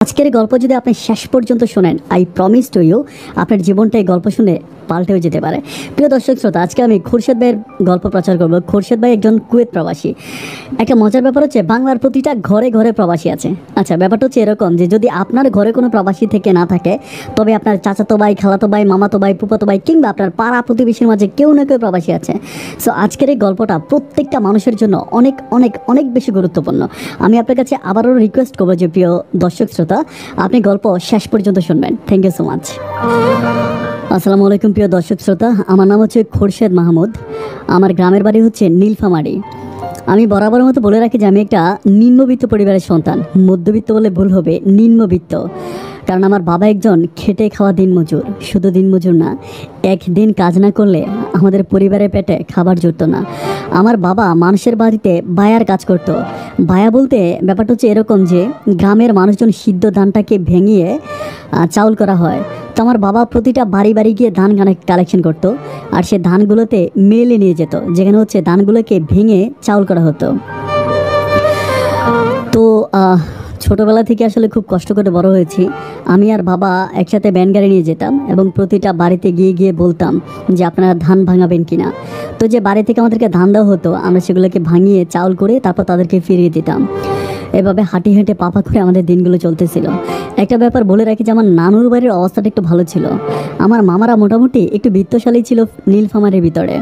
আজকের গল্প যদি আপনি শেষ পর্যন্ত শোনেন, আই প্রমিস টু ইউ, আপনার জীবনটা এই গল্প শুনে পাল্টেও যেতে পারে। প্রিয় দর্শক শ্রোতা, আজকে আমি খোরশেদ ভাইয়ের গল্প প্রচার করব। খোরশেদ ভাই একজন কুয়েত প্রবাসী। একটা মজার ব্যাপার হচ্ছে, বাংলার প্রতিটা ঘরে ঘরে প্রবাসী আছে। আচ্ছা, ব্যাপারটা হচ্ছে এরকম যে যদি আপনার ঘরে কোনো প্রবাসী থেকে না থাকে, তবে আপনার চাচাতো ভাই, খালাতো ভাই, মামাতো ভাই, ফুফাতো ভাই কিংবা আপনার পাড়া প্রতিবেশীর মাঝে কেউ না কেউ প্রবাসী আছে। সো আজকের এই গল্পটা প্রত্যেকটা মানুষের জন্য অনেক অনেক অনেক বেশি গুরুত্বপূর্ণ। আমি আপনার কাছে আবারও রিকোয়েস্ট করবো যে প্রিয় দর্শক শ্রোতা, আপনি গল্প শেষ পর্যন্ত শুনবেন। Thank you so much. আসসালামু আলাইকুম প্রিয় দর্শক শ্রোতা, আমার নাম হচ্ছে খোরশেদ মাহমুদ। আমার গ্রামের বাড়ি হচ্ছে নীলফামারী। আমি বরাবরের মতো বলে রাখি যে আমি একটা নিম্নবিত্ত পরিবারের সন্তান। মধ্যবিত্ত বলে ভুল হবে, নিম্নবিত্ত। কারণ আমার বাবা একজন খেটে খাওয়া দিনমজুর। শুধু দিনমজুর না, একদিন কাজ না করলে আমাদের পরিবারের পেটে খাবার জুটতো না। আমার বাবা মানুষের বাড়িতে বায়ার কাজ করতো। বায়া বলতে ব্যাপারটা হচ্ছে এরকম যে গ্রামের মানুষজন সিদ্ধ ধানটাকে ভেঙিয়ে চাউল করা হয়। তো আমার বাবা প্রতিটা বাড়ি বাড়ি গিয়ে ধান কালেকশন করতো, আর সে ধানগুলোতে মেলে নিয়ে যেত, যেখানে হচ্ছে ধানগুলোকে ভেঙে চাউল করা হতো। তো ছোটোবেলা থেকে আসলে খুব কষ্ট করে বড় হয়েছি। আমি আর বাবা একসাথে ব্যান গাড়ি নিয়ে যেতাম এবং প্রতিটা বাড়িতে গিয়ে গিয়ে বলতাম যে আপনারা ধান ভাঙাবেন কিনা। তো যে বাড়ি থেকে আমাদেরকে ধান দেওয়া হতো, আমরা সেগুলোকে ভাঙিয়ে চাউল করে তারপর তাদেরকে ফিরিয়ে দিতাম। এভাবে হাঁটি হেঁটে পাপা করে আমাদের দিনগুলো চলতেছিল। একটা ব্যাপার বলে রাখি যে আমার নানুর বাড়ির অবস্থাটা একটু ভালো ছিল। আমার মামারা মোটামুটি একটু বিত্তশালী ছিল নীলফামারীর ভিতরে।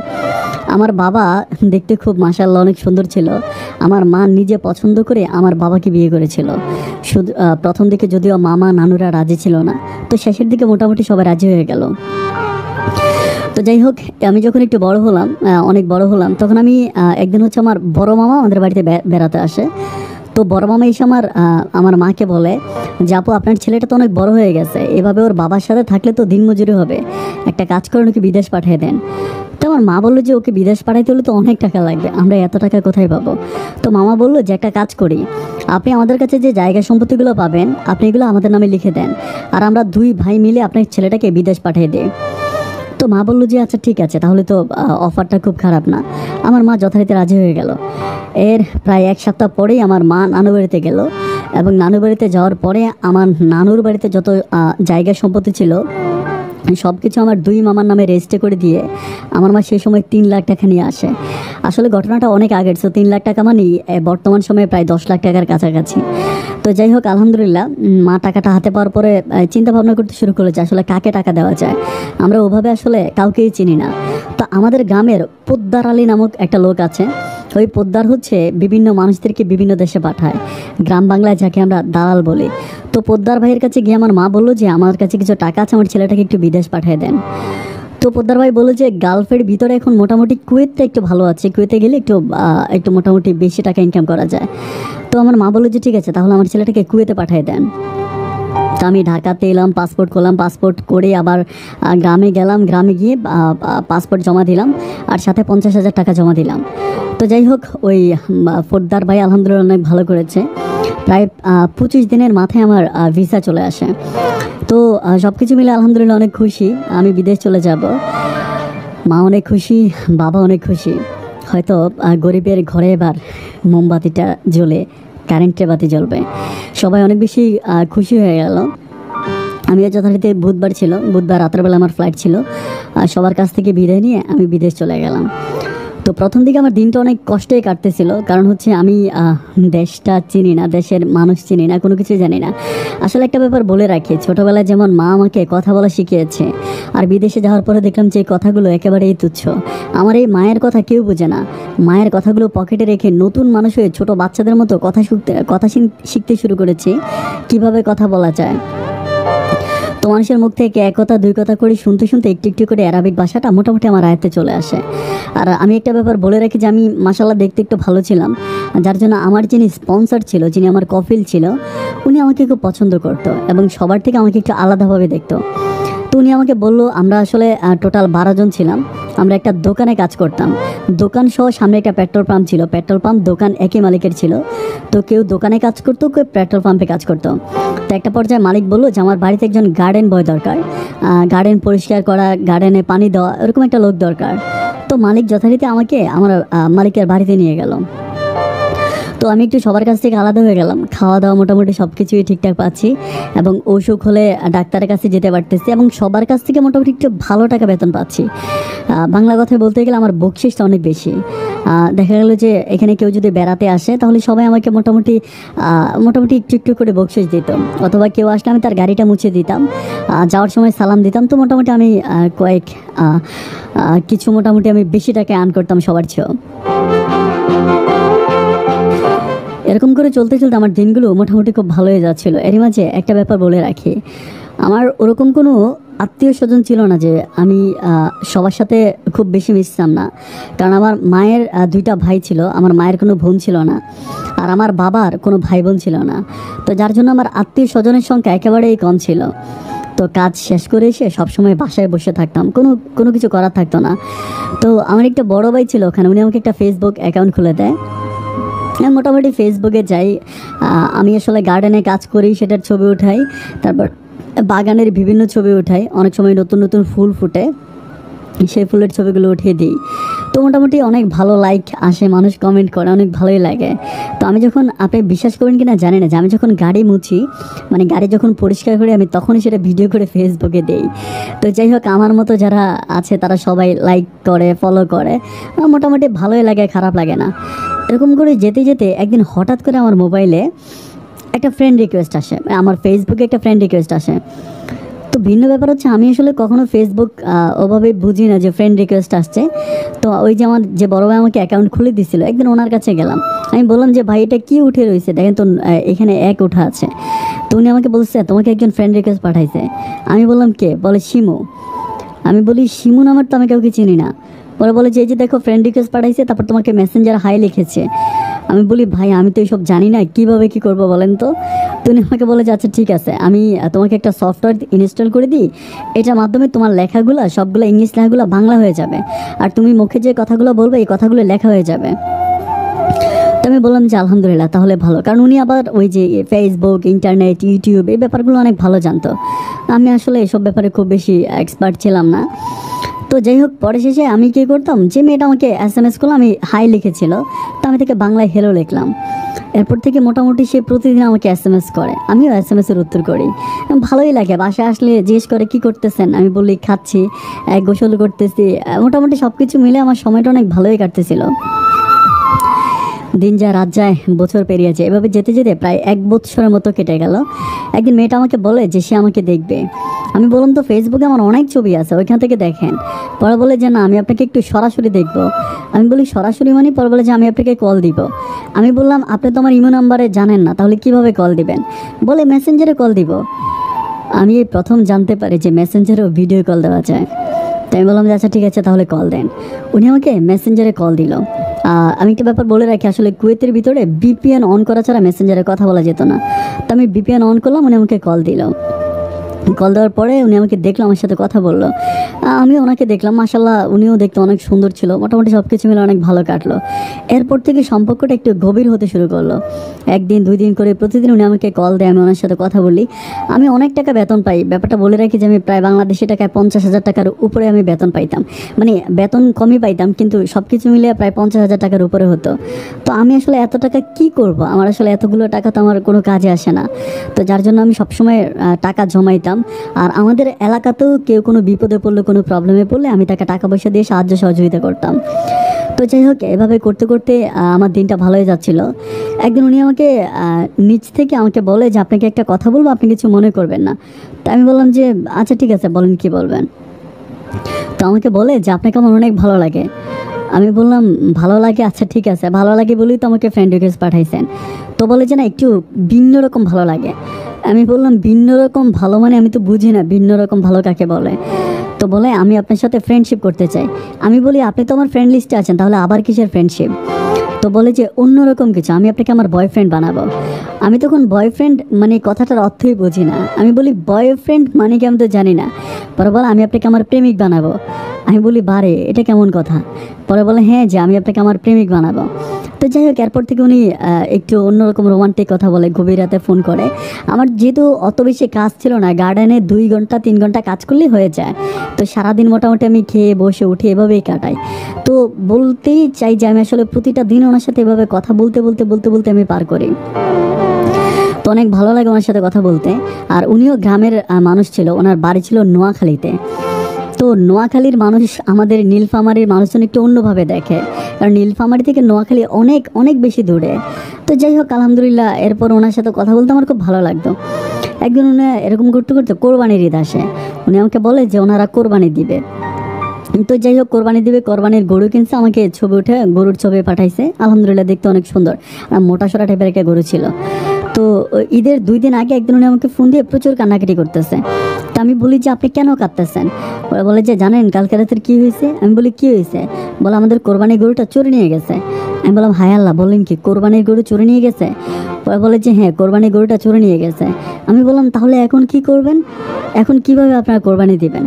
আমার বাবা দেখতে খুব মাশাআল্লাহ অনেক সুন্দর ছিল। আমার মা নিজে পছন্দ করে আমার বাবাকে বিয়ে করেছিল। শুধু প্রথম দিকে যদিও মামা নানুরা রাজি ছিল না, তো শেষের দিকে মোটামুটি সবাই রাজি হয়ে গেল। তো যাই হোক, আমি যখন একটু বড় হলাম, অনেক বড় হলাম, তখন আমি একদিন হচ্ছে আমার বড় মামা আমাদের বাড়িতে বেড়াতে আসে। তো বড় মামা এসে আমার মাকে বলে যে আপু, আপনার ছেলেটা তো অনেক বড় হয়ে গেছে, এভাবে ওর বাবার সাথে থাকলে তো দিনমজুরি হবে, একটা কাজ করে ওকে বিদেশ পাঠিয়ে দেন। তো আমার মা বললো যে ওকে বিদেশ পাঠাইতে হলে তো অনেক টাকা লাগবে, আমরা এত টাকা কোথায় পাবো। তো মামা বললো যে একটা কাজ করি, আপনি আমাদের কাছে যে জায়গা সম্পত্তিগুলো পাবেন আপনি এগুলো আমাদের নামে লিখে দেন, আর আমরা দুই ভাই মিলে আপনার ছেলেটাকে বিদেশ পাঠিয়ে দিই। তো মা বললো যে আচ্ছা ঠিক আছে, তাহলে তো অফারটা খুব খারাপ না। আমার মা যথারীতি রাজি হয়ে গেল। এর প্রায় এক সপ্তাহ পরেই আমার মা নানু বাড়িতে গেল, এবং নানু বাড়িতে যাওয়ার পরে আমার নানুর বাড়িতে যত জায়গা সম্পত্তি ছিল সব কিছু আমার দুই মামার নামে রেজিস্টার করে দিয়ে আমার মা সেই সময় 3 লাখ টাকা নিয়ে আসে। আসলে ঘটনাটা অনেক আগের, সো 3 লাখ টাকা মানে বর্তমান সময়ে প্রায় 10 লাখ টাকার কাছাকাছি। তো যাই হোক, আলহামদুলিল্লাহ মা টাকাটা হাতে পাওয়ার পরে চিন্তা ভাবনা করতে শুরু করেছে আসলে কাকে টাকা দেওয়া যায়। আমরা ওভাবে আসলে কাউকেই চিনি না। তো আমাদের গ্রামের পোদ্দার আলী নামক একটা লোক আছে। ওই পোদ্দার হচ্ছে বিভিন্ন মানুষদেরকে বিভিন্ন দেশে পাঠায়, গ্রাম বাংলায় যাকে আমরা দালাল বলি। তো পোদ্দার ভাইয়ের কাছে গিয়ে আমার মা বললো যে আমার কাছে কিছু টাকা আছে, আমার ছেলেটাকে একটু বিদেশ পাঠিয়ে দেন। তো পোদ্দার ভাই বললো যে গালফের ভিতরে এখন মোটামুটি কুয়েতটা একটু ভালো আছে, কুয়েতে গেলে একটু মোটামুটি বেশি টাকা ইনকাম করা যায়। তো আমার মা বললো যে ঠিক আছে, তাহলে আমার ছেলেটাকে কুয়েতে পাঠিয়ে দেন। তো আমি ঢাকাতে এলাম, পাসপোর্ট করলাম, পাসপোর্ট করে আবার গ্রামে গেলাম, গ্রামে গিয়ে পাসপোর্ট জমা দিলাম, আর সাথে 50,000 টাকা জমা দিলাম। তো যাই হোক, ওই পোদ্দার ভাই আলহামদুলিল্লাহ অনেক ভালো করেছে। প্রায় 25 দিনের মাথায় আমার ভিসা চলে আসে। তো সব কিছু মিলে আলহামদুলিল্লাহ অনেক খুশি, আমি বিদেশ চলে যাব। মা অনেক খুশি, বাবা অনেক খুশি। হয়তো গরিবের ঘরে এবার মোমবাতিটা জ্বলে কারেন্টের বাতি জ্বলবে, সবাই অনেক বেশি খুশি হয়ে গেল। আমিও যথারীতি বুধবার ছিল, বুধবার রাত্রেবেলা আমার ফ্লাইট ছিল, সবার কাছ থেকে বিদায় নিয়ে আমি বিদেশ চলে গেলাম। তো প্রথম দিকে আমার দিনটা অনেক কষ্টেই কাটতেছিল, কারণ হচ্ছে আমি দেশটা চিনি না, দেশের মানুষ চিনি না, কোনো কিছু জানি না। আসলে একটা ব্যাপার বলে রাখি, ছোটোবেলায় যেমন মা আমাকে কথা বলা শিখিয়েছে, আর বিদেশে যাওয়ার পরে দেখলাম যে এই কথাগুলো একেবারেই তুচ্ছ। আমার এই মায়ের কথা কেউ বোঝে না। মায়ের কথাগুলো পকেটে রেখে নতুন মানুষ হয়ে ছোটো বাচ্চাদের মতো কথা শিখতে শুরু করেছি, কিভাবে কথা বলা যায়। তো মানুষের মুখ থেকে এক কথা দুই কথা করে শুনতে শুনতে একটু একটু করে অ্যারাবিক ভাষাটা মোটামুটি আমার আয়ত্তে চলে আসে। আর আমি একটা ব্যাপার বলে রাখি যে আমি মাশাআল্লাহ দেখতে একটু ভালো ছিলাম, যার জন্য আমার যিনি স্পন্সর ছিল, যিনি আমার কফিল ছিল, উনি আমাকে খুব পছন্দ করতো এবং সবার থেকে আমাকে একটু আলাদাভাবে দেখতো। তো উনি আমাকে বললো, আমরা আসলে টোটাল 12 জন ছিলাম, আমরা একটা দোকানে কাজ করতাম। দোকান সহ সামনে একটা পেট্রোল পাম্প ছিল, পেট্রোল পাম্প দোকান একই মালিকের ছিল। তো কেউ দোকানে কাজ করতো, কেউ পেট্রোল পাম্পে কাজ করতো। তো একটা পর্যায়ে মালিক বললো যে আমার বাড়িতে একজন গার্ডেন বয় দরকার, গার্ডেন পরিষ্কার করা, গার্ডেনে পানি দেওয়া, এরকম একটা লোক দরকার। তো মালিক যথারীতি আমাকে আমার মালিকের বাড়িতে নিয়ে গেল। তো তো আমি একটু সবার কাছ থেকে আলাদা হয়ে গেলাম, খাওয়া দাওয়া মোটামুটি সব কিছুই ঠিকঠাক পাচ্ছি এবং অসুখ হলে ডাক্তারের কাছে যেতে পারতেছি এবং সবার কাছ থেকে মোটামুটি একটু ভালো টাকা বেতন পাচ্ছি। বাংলা কথায় বলতে গেলে আমার বকশিসটা অনেক বেশি। দেখা গেল যে এখানে কেউ যদি বেড়াতে আসে তাহলে সবাই আমাকে মোটামুটি একটু একটু করে বকশিস দিত, অথবা কেউ আসলে আমি তার গাড়িটা মুছে দিতাম, যাওয়ার সময় সালাম দিতাম। তো মোটামুটি আমি কিছু মোটামুটি আমি বেশি টাকা আর্ন করতাম সবার চেয়েও। এরকম করে চলতে চলতে আমার দিনগুলো মোটামুটি খুব ভালো হয়ে যাচ্ছিলো। এরই মাঝে একটা ব্যাপার বলে রাখি, আমার ওরকম কোনো আত্মীয় স্বজন ছিল না যে আমি সবার সাথে খুব বেশি মিশতাম না, কারণ আমার মায়ের 2টা ভাই ছিল, আমার মায়ের কোনো বোন ছিল না, আর আমার বাবার কোনো ভাই বোন ছিল না। তো যার জন্য আমার আত্মীয় স্বজনের সংখ্যা একেবারেই কম ছিল। তো কাজ শেষ করে এসে সবসময় বাসায় বসে থাকতাম, কোনো কিছু করার থাকতো না। তো আমার একটা বড় ভাই ছিল ওখানে, উনি আমাকে একটা ফেসবুক অ্যাকাউন্ট খুলে দেয়। মোটামুটি ফেসবুকে যাই, আমি আসলে গার্ডেনে কাজ করি, সেটার ছবি উঠাই, তারপর বাগানের বিভিন্ন ছবি উঠাই, অনেক সময় নতুন নতুন ফুল ফুটে, সেই ফুলের ছবিগুলো উঠিয়ে দিই। তো মোটামুটি অনেক ভালো লাইক আসে, মানুষ কমেন্ট করে, অনেক ভালোই লাগে। তো আমি যখন, আপনি বিশ্বাস করবেন কিনা জানি না, যে আমি যখন গাড়ি মুছি, মানে গাড়ি যখন পরিষ্কার করি, আমি তখনই সেটা ভিডিও করে ফেসবুকে দেই। তো যাই হোক, আমার মতো যারা আছে তারা সবাই লাইক করে, ফলো করে, মোটামুটি ভালোই লাগে, খারাপ লাগে না। এরকম করে যেতে যেতে একদিন হঠাৎ করে আমার মোবাইলে একটা ফ্রেন্ড রিকোয়েস্ট আসে, আমার ফেসবুকে একটা ফ্রেন্ড রিকোয়েস্ট আসে। তো ভিন্ন ব্যাপার হচ্ছে, আমি আসলে কখনো ফেসবুক ওভাবে বুঝি না যে ফ্রেন্ড রিকোয়েস্ট আসছে। তো ওই যে আমার যে বড় ভাই আমাকে অ্যাকাউন্ট খুলে দিছিল, একদিন ওনার কাছে গেলাম, আমি বললাম যে ভাই এটা কী উঠে রয়েছে দেখেন তো, এখানে এক উঠা আছে। তো উনি আমাকে বলছে তোমাকে একজন ফ্রেন্ড রিকোয়েস্ট পাঠাইছে। আমি বললাম কে? বলে শিমু। আমি বলি শিমু নামের তো আমি কাউকে চিনি না। পরে বলে যে এই যে দেখো ফ্রেন্ড রিকোয়েস্ট পাঠাইছে, তারপর তোমাকে মেসেঞ্জার হাই লিখেছে। আমি বলি ভাই আমি তো এইসব জানি না, কীভাবে কী করবো বলেন তো। তুমি আমাকে বলে যে আচ্ছা ঠিক আছে, আমি তোমাকে একটা সফটওয়্যার ইনস্টল করে দিই, এটার মাধ্যমে তোমার লেখাগুলো সবগুলো, ইংলিশ লেখাগুলো বাংলা হয়ে যাবে, আর তুমি মুখে যে কথাগুলো বলবে এই কথাগুলো লেখা হয়ে যাবে। তো আমি বললাম যে আলহামদুলিল্লাহ, তাহলে ভালো, কারণ উনি আবার ওই যে ফেসবুক, ইন্টারনেট, ইউটিউব এই ব্যাপারগুলো অনেক ভালো জানতো। আমি আসলে এসব ব্যাপারে খুব বেশি এক্সপার্ট ছিলাম না। তো যাই হোক, পরে শেষে আমি কী করতাম, যে মেয়েটা আমাকে SMS করলো, আমি হাই লিখেছিল, তো আমি তাকে বাংলায় হেলো লিখলাম। এরপর থেকে মোটামুটি সে প্রতিদিন আমাকে SMS করে, আমিও SMS-এর উত্তর করি। ভালোই লাগে, বাসায় আসলে জিজ্ঞেস করে কী করতেছেন, আমি বলি খাচ্ছি, গোসল করতেছি। মোটামুটি সব কিছু মিলে আমার সময়টা অনেক ভালোই কাটতেছিল। দিন যায়, রাত যায়, বছর পেরিয়ে যায়, এভাবে যেতে যেতে প্রায় 1 বছরের মতো কেটে গেল। একদিন মেয়েটা আমাকে বলে যে সে আমাকে দেখবে। আমি বললাম তো ফেসবুকে আমার অনেক ছবি আছে, ওইখান থেকে দেখেন। পরে বলে যে না, আমি আপনাকে একটু সরাসরি দেখব। আমি বলি সরাসরি মানে? পরে বলে যে আমি আপনাকে কল দিব। আমি বললাম আপনি তো আমার ইমো নাম্বারে জানেন না, তাহলে কিভাবে কল দিবেন? বলে মেসেঞ্জারে কল দিব। আমি এই প্রথম জানতে পারি যে মেসেঞ্জারেও ভিডিও কল দেওয়া যায়। তাই আমি বললাম যে আচ্ছা ঠিক আছে, তাহলে কল দেন। উনি আমাকে মেসেঞ্জারে কল দিল। আমি একটা ব্যাপার বলে রাখি, আসলে কুয়েতের ভিতরে VPN অন করা ছাড়া মেসেঞ্জারে কথা বলা যেত না। তো আমি VPN অন করলাম, উনি আমাকে কল দিল। কল দেওয়ার পরে উনি আমাকে দেখলো, আমার সাথে কথা বললো। আমিও ওনাকে দেখলাম, মাশাল্লাহ উনিও দেখতে অনেক সুন্দর ছিল। মোটামুটি সব কিছু মিলে অনেক ভালো কাটলো। এরপর থেকে সম্পর্কটা একটু গভীর হতে শুরু করলো। 1 দিন 2 দিন করে প্রতিদিন উনি আমাকে কল দেয়, আমি ওনার সাথে কথা বলি। আমি অনেক টাকা বেতন পাই। ব্যাপারটা বলে রাখি যে আমি প্রায় বাংলাদেশি টাকায় 50,000 টাকার উপরে আমি বেতন পাইতাম। মানে বেতন কমই পাইতাম, কিন্তু সব কিছু মিলিয়ে প্রায় 50,000 টাকার উপরে হতো। তো আমি আসলে এত টাকা কি করব? আমার আসলে এতগুলো টাকা তো আমার কোনো কাজে আসে না। তো যার জন্য আমি সবসময় টাকা জমাইতাম। আর আমাদের এলাকাতেও কেউ কোনো বিপদে পড়লে, কোনো প্রবলেমে পড়লে আমি তাকে টাকা পয়সা দিয়ে সাহায্য সহযোগিতা করতাম। তো যাই হোক, এভাবে করতে করতে আমার দিনটা ভালোই যাচ্ছিল। একদিন উনি আমাকে নিচ থেকে আমাকে বলে যে আপনাকে একটা কথা বলবো, আপনি কিছু মনে করবেন না। তো আমি বললাম যে আচ্ছা ঠিক আছে, বলেন কি বলবেন। তো আমাকে বলে যে আপনাকে আমার অনেক ভালো লাগে। আমি বললাম ভালো লাগে? আচ্ছা ঠিক আছে, ভালো লাগে বলেই তো আমাকে ফ্রেন্ড রিকোয়েস্ট পাঠাইছেন। তো বলে যে না, একটু ভিন্ন রকম ভালো লাগে। আমি বললাম ভিন্ন রকম ভালো মানে? আমি তো বুঝি না ভিন্ন রকম ভালো কাকে বলে। তো বলে আমি আপনার সাথে ফ্রেন্ডশিপ করতে চাই। আমি বলি আপনি তো আমার ফ্রেন্ড লিস্টে আছেন, তাহলে আবার কিসের ফ্রেন্ডশিপ? তো বলে যে অন্যরকম কিছু, আমি আপনাকে আমার বয়ফ্রেন্ড বানাবো। আমি তখন বয়ফ্রেন্ড মানে কথাটার অর্থই বুঝি না। আমি বলি বয়ফ্রেন্ড মানে কি? আমি তো জানি না। পরে বলে আমি আপনাকে আমার প্রেমিক বানাবো। আমি বলি বারে, এটা কেমন কথা? পরে বলে হ্যাঁ, যে আমি আপনাকে আমার প্রেমিক বানাবো। তো যাই হোক, এরপর থেকে উনি একটু অন্যরকম রোমান্টিক কথা বলে, গভীর রাতে ফোন করে। আমার যেহেতু অত বেশি কাজ ছিল না, গার্ডেনে 2 ঘন্টা 3 ঘন্টা কাজ করলেই হয়ে যায়, তো সারাদিন মোটামুটি আমি খেয়ে বসে উঠে এভাবেই কাটাই। তো বলতেই চাই যে আমি আসলে প্রতিটা দিন ওনার সাথে এভাবে কথা বলতে বলতে বলতে বলতে আমি পার করি। তো অনেক ভালো লাগে ওনার সাথে কথা বলতে। আর উনিও গ্রামের মানুষ ছিল, ওনার বাড়ি ছিল নোয়াখালীতে। তো নোয়াখালীর মানুষ আমাদের নীলফামারীর মানুষজন একটু অন্যভাবে দেখে, কারণ নীলফামারী থেকে নোয়াখালী অনেক অনেক বেশি দূরে। তো যাই হোক, আলহামদুলিল্লাহ, এরপর ওনার সাথে কথা বলতে আমার খুব ভালো লাগতো। একদিন উনি এরকম করতে করতে কোরবানির ঈদ আসে, উনি আমাকে বলে যে ওনারা কোরবানি দিবে। তো যাই হোক, কোরবানি দিবে, কোরবানির গরু কিনছে, আমাকে ছবি উঠে গরুর ছবি পাঠাইছে। আলহামদুলিল্লাহ, দেখতে অনেক সুন্দর, মোটা সোটা টাইপের একটা গরু ছিল। তো ঈদের 2 দিন আগে একদিন উনি আমাকে ফোন দিয়ে প্রচুর কান্নাকাটি করতেছে। তা আমি বলি যে আপনি কেন কাঁদতেছেন? ওরা বলে যে জানেন কালকে রাতের কী হয়েছে? আমি বলি কী হয়েছে? বলে আমাদের কোরবানির গরুটা চুরি নিয়ে গেছে। আমি বললাম হায় আল্লাহ, বললেন কি, কোরবানির গরু চুরি নিয়ে গেছে? ওরা বলে যে হ্যাঁ, কোরবানির গরুটা চুরি নিয়ে গেছে। আমি বললাম তাহলে এখন কি করবেন? এখন কিভাবে আপনারা কোরবানি দিবেন?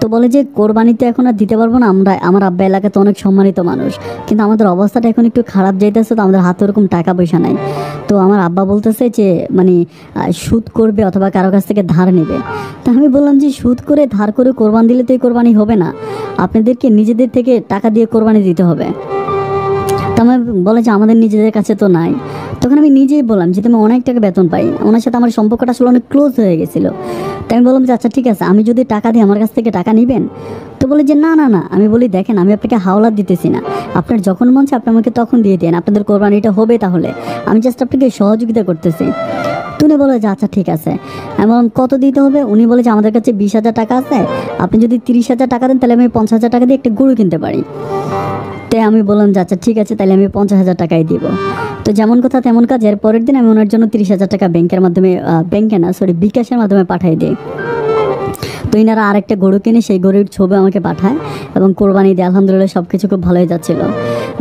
তো বলে যে কোরবানি তো এখন আর দিতে পারবো না, আমার আব্বা এলাকাতে অনেক সম্মানিত মানুষ, কিন্তু আমাদের অবস্থাটা এখন একটু খারাপ যাইতেছে, তো আমাদের হাতে ওরকম টাকা পয়সা নাই। তো আমার আব্বা বলতেছে যে মানে সুদ করবে অথবা কারো কাছ থেকে ধার নেবে। তা আমি বললাম যে সুদ করে ধার করে কোরবান দিলে তো এই কোরবানি হবে না, আপনাদেরকে নিজেদের থেকে টাকা দিয়ে কোরবানি দিতে হবে। তো আমার বলে যে আমাদের নিজেদের কাছে তো নাই। তখন আমি নিজেই বললাম যে তুমি অনেক টাকা বেতন পাই, ওনার সাথে আমার সম্পর্কটা আসলে অনেক ক্লোজ হয়ে গেছিলো। তাই আমি বললাম যে আচ্ছা ঠিক আছে, আমি যদি টাকা দিই আমার কাছ থেকে টাকা নেবেন? তো বলে যে না না না। আমি বলি দেখেন, আমি আপনাকে হাওলাত দিতেছি না, আপনার যখন মন চায় আপনি আমাকে তখন দিয়ে দেন, আপনাদের কোরবানিটা হবে তাহলে, আমি জাস্ট আপনাকে সহযোগিতা করতেছি। উনি বলে যে আচ্ছা ঠিক আছে। আমি বললাম কত দিতে হবে? উনি বলে যে আমাদের কাছে 20,000 টাকা আছে, আপনি যদি 30,000 টাকা দেন তাহলে আমি 50,000 টাকা দিয়ে একটা গরু কিনতে পারি। তাই আমি বললাম যে আচ্ছা ঠিক আছে, তাহলে আমি 50,000 টাকাই দিব। তো যেমন কথা তেমন কাজ, এর পরের দিন আমি ওনার জন্য 30,000 টাকা ব্যাংকের মাধ্যমে, বিকাশের মাধ্যমে পাঠিয়ে দিই। তো ইনারা আরেকটা গরু কিনে সেই গরুর ছবি আমাকে পাঠায় এবং কোরবানি দিয়ে আলহামদুলিল্লাহ সব কিছু খুব ভালোই যাচ্ছিল।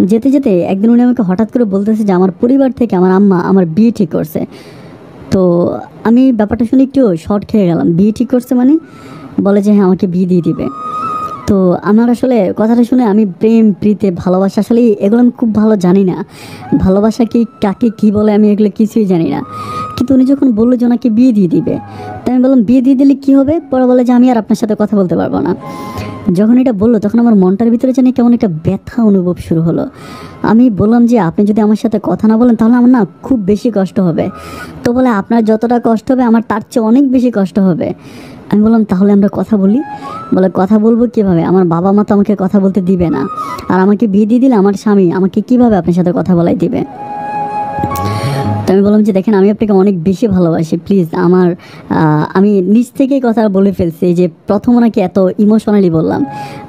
যেতে যেতে একদিন উনি আমাকে হঠাৎ করে বলতেছে যে আমার পরিবার থেকে আমার আম্মা আমার বিয়ে ঠিক করছে। তো আমি ব্যাপারটা শুনে একটু শর্ট খেয়ে গেলাম। বিয়ে ঠিক করছে মানে? বলে যে হ্যাঁ, আমাকে বিয়ে দিয়ে দিবে। তো আমার আসলে কথাটা শুনে আমি প্রেম প্রীতি ভালোবাসা আসলে এগুলো আমি খুব ভালো জানি না, ভালোবাসা কি কাকে কী বলে আমি এগুলো কিছুই জানি না। কিন্তু উনি যখন বললো যে ওনাকে বিয়ে দিয়ে দিবে, তাই আমি বললাম বিয়ে দিয়ে দিলে কী হবে? পরে বলে যে আমি আর আপনার সাথে কথা বলতে পারবো না। যখন এটা বললো তখন আমার মনটার ভিতরে জানি কেমন একটা ব্যথা অনুভব শুরু হলো। আমি বললাম যে আপনি যদি আমার সাথে কথা না বলেন তাহলে আমার না খুব বেশি কষ্ট হবে। তো বলে আপনার যতটা কষ্ট হবে আমার তার চেয়ে অনেক বেশি কষ্ট হবে। আমি বললাম তাহলে আমরা কথা বলি। বলে কথা বলবো কীভাবে? আমার বাবা মা তো আমাকে কথা বলতে দিবে না, আর আমাকে বিয়ে দিয়ে দিলে আমার স্বামী আমাকে কীভাবে আপনার সাথে কথা বলাই দিবে? তো আমি বললাম যে দেখেন, আমি আপনাকে অনেক বেশি ভালোবাসি, প্লিজ আমি নিজ থেকেই কথা বলে ফেলছি যে প্রথম ওনাকে এত ইমোশনালি বললাম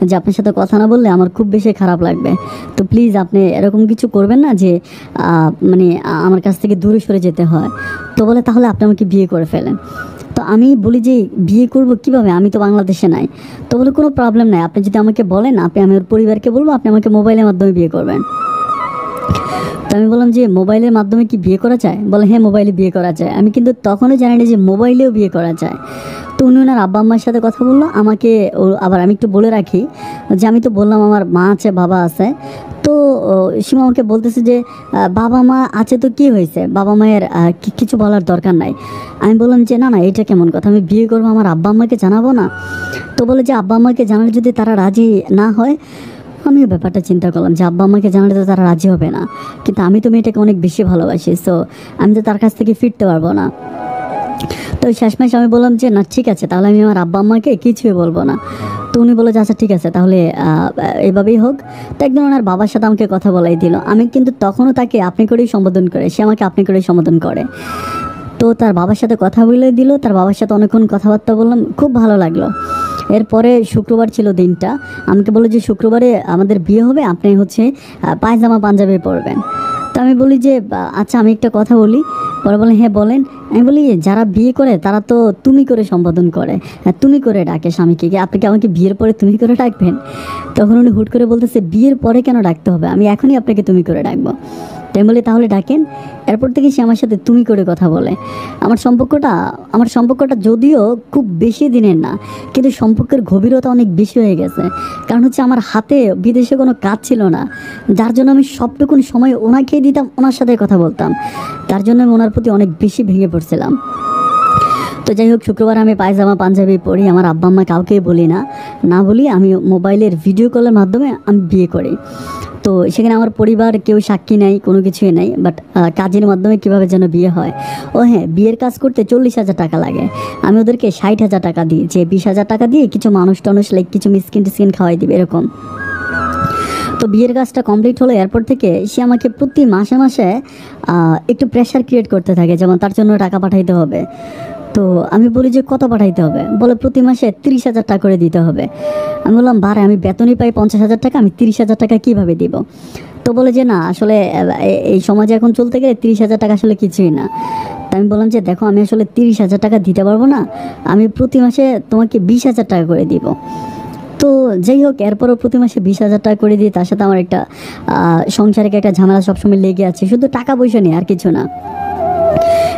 যে আপনার সাথে কথা না বললে আমার খুব বেশি খারাপ লাগবে। তো প্লিজ আপনি এরকম কিছু করবেন না যে মানে আমার কাছ থেকে দূরে সরে যেতে হয়। তো বলে তাহলে আপনি আমাকে বিয়ে করে ফেলেন। তো আমি বলি যে বিয়ে করব কিভাবে, আমি তো বাংলাদেশে নাই। তো বলে কোনো প্রবলেম নাই, আপনি যদি আমাকে বলেন আমার পরিবারকে বলবো আপনি আমাকে মোবাইলের মাধ্যমে বিয়ে করবেন। তো আমি বললাম যে মোবাইলের মাধ্যমে কি বিয়ে করা যায়? বলে হ্যাঁ, মোবাইলে বিয়ে করা যায়। আমি কিন্তু তখনও জানি না যে মোবাইলেও বিয়ে করা যায়। তো উনি ওনার আব্বা আম্মার সাথে কথা বললো আমাকে। আবার আমি একটু বলে রাখি যে আমি তো বললাম আমার মা আছে বাবা আছে। তো সীমা আমাকে বলতেছে যে বাবা মা আছে তো কি হয়েছে, বাবা মায়ের কিছু বলার দরকার নাই। আমি বললাম যে না না, এটা কেমন কথা, আমি বিয়ে করবো আমার আব্বা আম্মাকে জানাবো না? তো বলে যে আব্বা আম্মাকে জানালে যদি তারা রাজি না হয়। আমিও ব্যাপারটা চিন্তা করলাম যে আব্বা আম্মাকে জানালে তো তারা রাজি হবে না, কিন্তু আমি তো মেয়েটাকে অনেক বেশি ভালোবাসি, সো আমি তো তার কাছ থেকে ফিরতে পারবো না। তো শেষমেশ আমি বললাম যে না ঠিক আছে, তাহলে আমি আমার আব্বা আম্মাকে কিছুই বলবো না। তো উনি বলে যে আচ্ছা ঠিক আছে, তাহলে এভাবেই হোক। তো একদিন ওনার বাবার সাথে আমাকে কথা বলাই দিল। আমি কিন্তু তখনও তাকে আপনি করেই সম্বোধন করে, সে আমাকে আপনি করেই সম্বোধন করে। তো তার বাবার সাথে কথা বলে দিল, তার বাবার সাথে অনেকক্ষণ কথাবার্তা বললাম, খুব ভালো লাগলো। এরপরে শুক্রবার ছিল দিনটা, আমাকে বললো যে শুক্রবারে আমাদের বিয়ে হবে, আপনি পায়জামা পাঞ্জাবি পরবেন। তো আমি বলি যে আচ্ছা আমি একটা কথা বলি। পরে বলে হ্যাঁ বলেন। আমি বলি যারা বিয়ে করে তারা তো তুমি করে সম্বোধন করে, তুমি করে ডাকে স্বামীকে, আপনি কি আমাকে বিয়ের পরে তুমি করে ডাকবেন? তখন উনি হুট করে বলতেছে বিয়ের পরে কেন ডাকতে হবে, আমি এখনই আপনাকে তুমি করে ডাকবো। তো তাই বলে তাহলে ডাকেন। এরপর থেকে সে আমার সাথে তুমি করে কথা বলে। আমার সম্পর্কটা যদিও খুব বেশি দিনের না, কিন্তু সম্পর্কের গভীরতা অনেক বেশি হয়ে গেছে। কারণ হচ্ছে আমার হাতে বিদেশে কোনো কাজ ছিল না, যার জন্য আমি সবটুকুন সময় ওনাকেই দিতাম, ওনার সাথে কথা বলতাম। তার জন্য আমি ওনার প্রতি অনেক বেশি ভেঙে পড়ছিলাম। তো যাই হোক, শুক্রবার আমি পায়জামা পাঞ্জাবি পরি, আমার আব্বা আম্মা কাউকেই বলি না, না বলি আমি মোবাইলের ভিডিও কলের মাধ্যমে আমি বিয়ে করি। তো সেখানে আমার পরিবার কেউ সাক্ষী নাই, কোনো কিছুই নাই, বাট কাজের মাধ্যমে কীভাবে যেন বিয়ে হয়। ও হ্যাঁ, বিয়ের কাজ করতে 40,000 টাকা লাগে। আমি ওদেরকে 60,000 টাকা দিই, যে 20,000 টাকা দিয়ে কিছু মানুষ টানুষ লাইক কিছু মিসকিন টিসকিন খাওয়াই দিবে এরকম। তো বিয়ের কাজটা কমপ্লিট হলো, এরপর থেকে সে আমাকে প্রতি মাসে মাসে একটু প্রেশার ক্রিয়েট করতে থাকে, যেমন তার জন্য টাকা পাঠাইতে হবে। তো আমি বলি যে কত পাঠাইতে হবে, বলে প্রতি মাসে 30,000 টাকা করে দিতে হবে। আমি বললাম বারে, আমি বেতনই পাই 50,000 টাকা, আমি 30,000 টাকা কীভাবে দিব? তো বলে যে না, আসলে এই সমাজে এখন চলতে গেলে 30,000 টাকা আসলে কিছুই না। তা আমি বললাম যে দেখো, আমি আসলে 30,000 টাকা দিতে পারবো না, আমি প্রতি মাসে তোমাকে 20,000 টাকা করে দিব। তো যাই হোক, এরপরও প্রতি মাসে 20,000 টাকা করে দিই। তার সাথে আমার একটা সংসারে একটা ঝামেলা সবসময় লেগে আছে, শুধু টাকা পয়সা নিয়ে, আর কিছু না।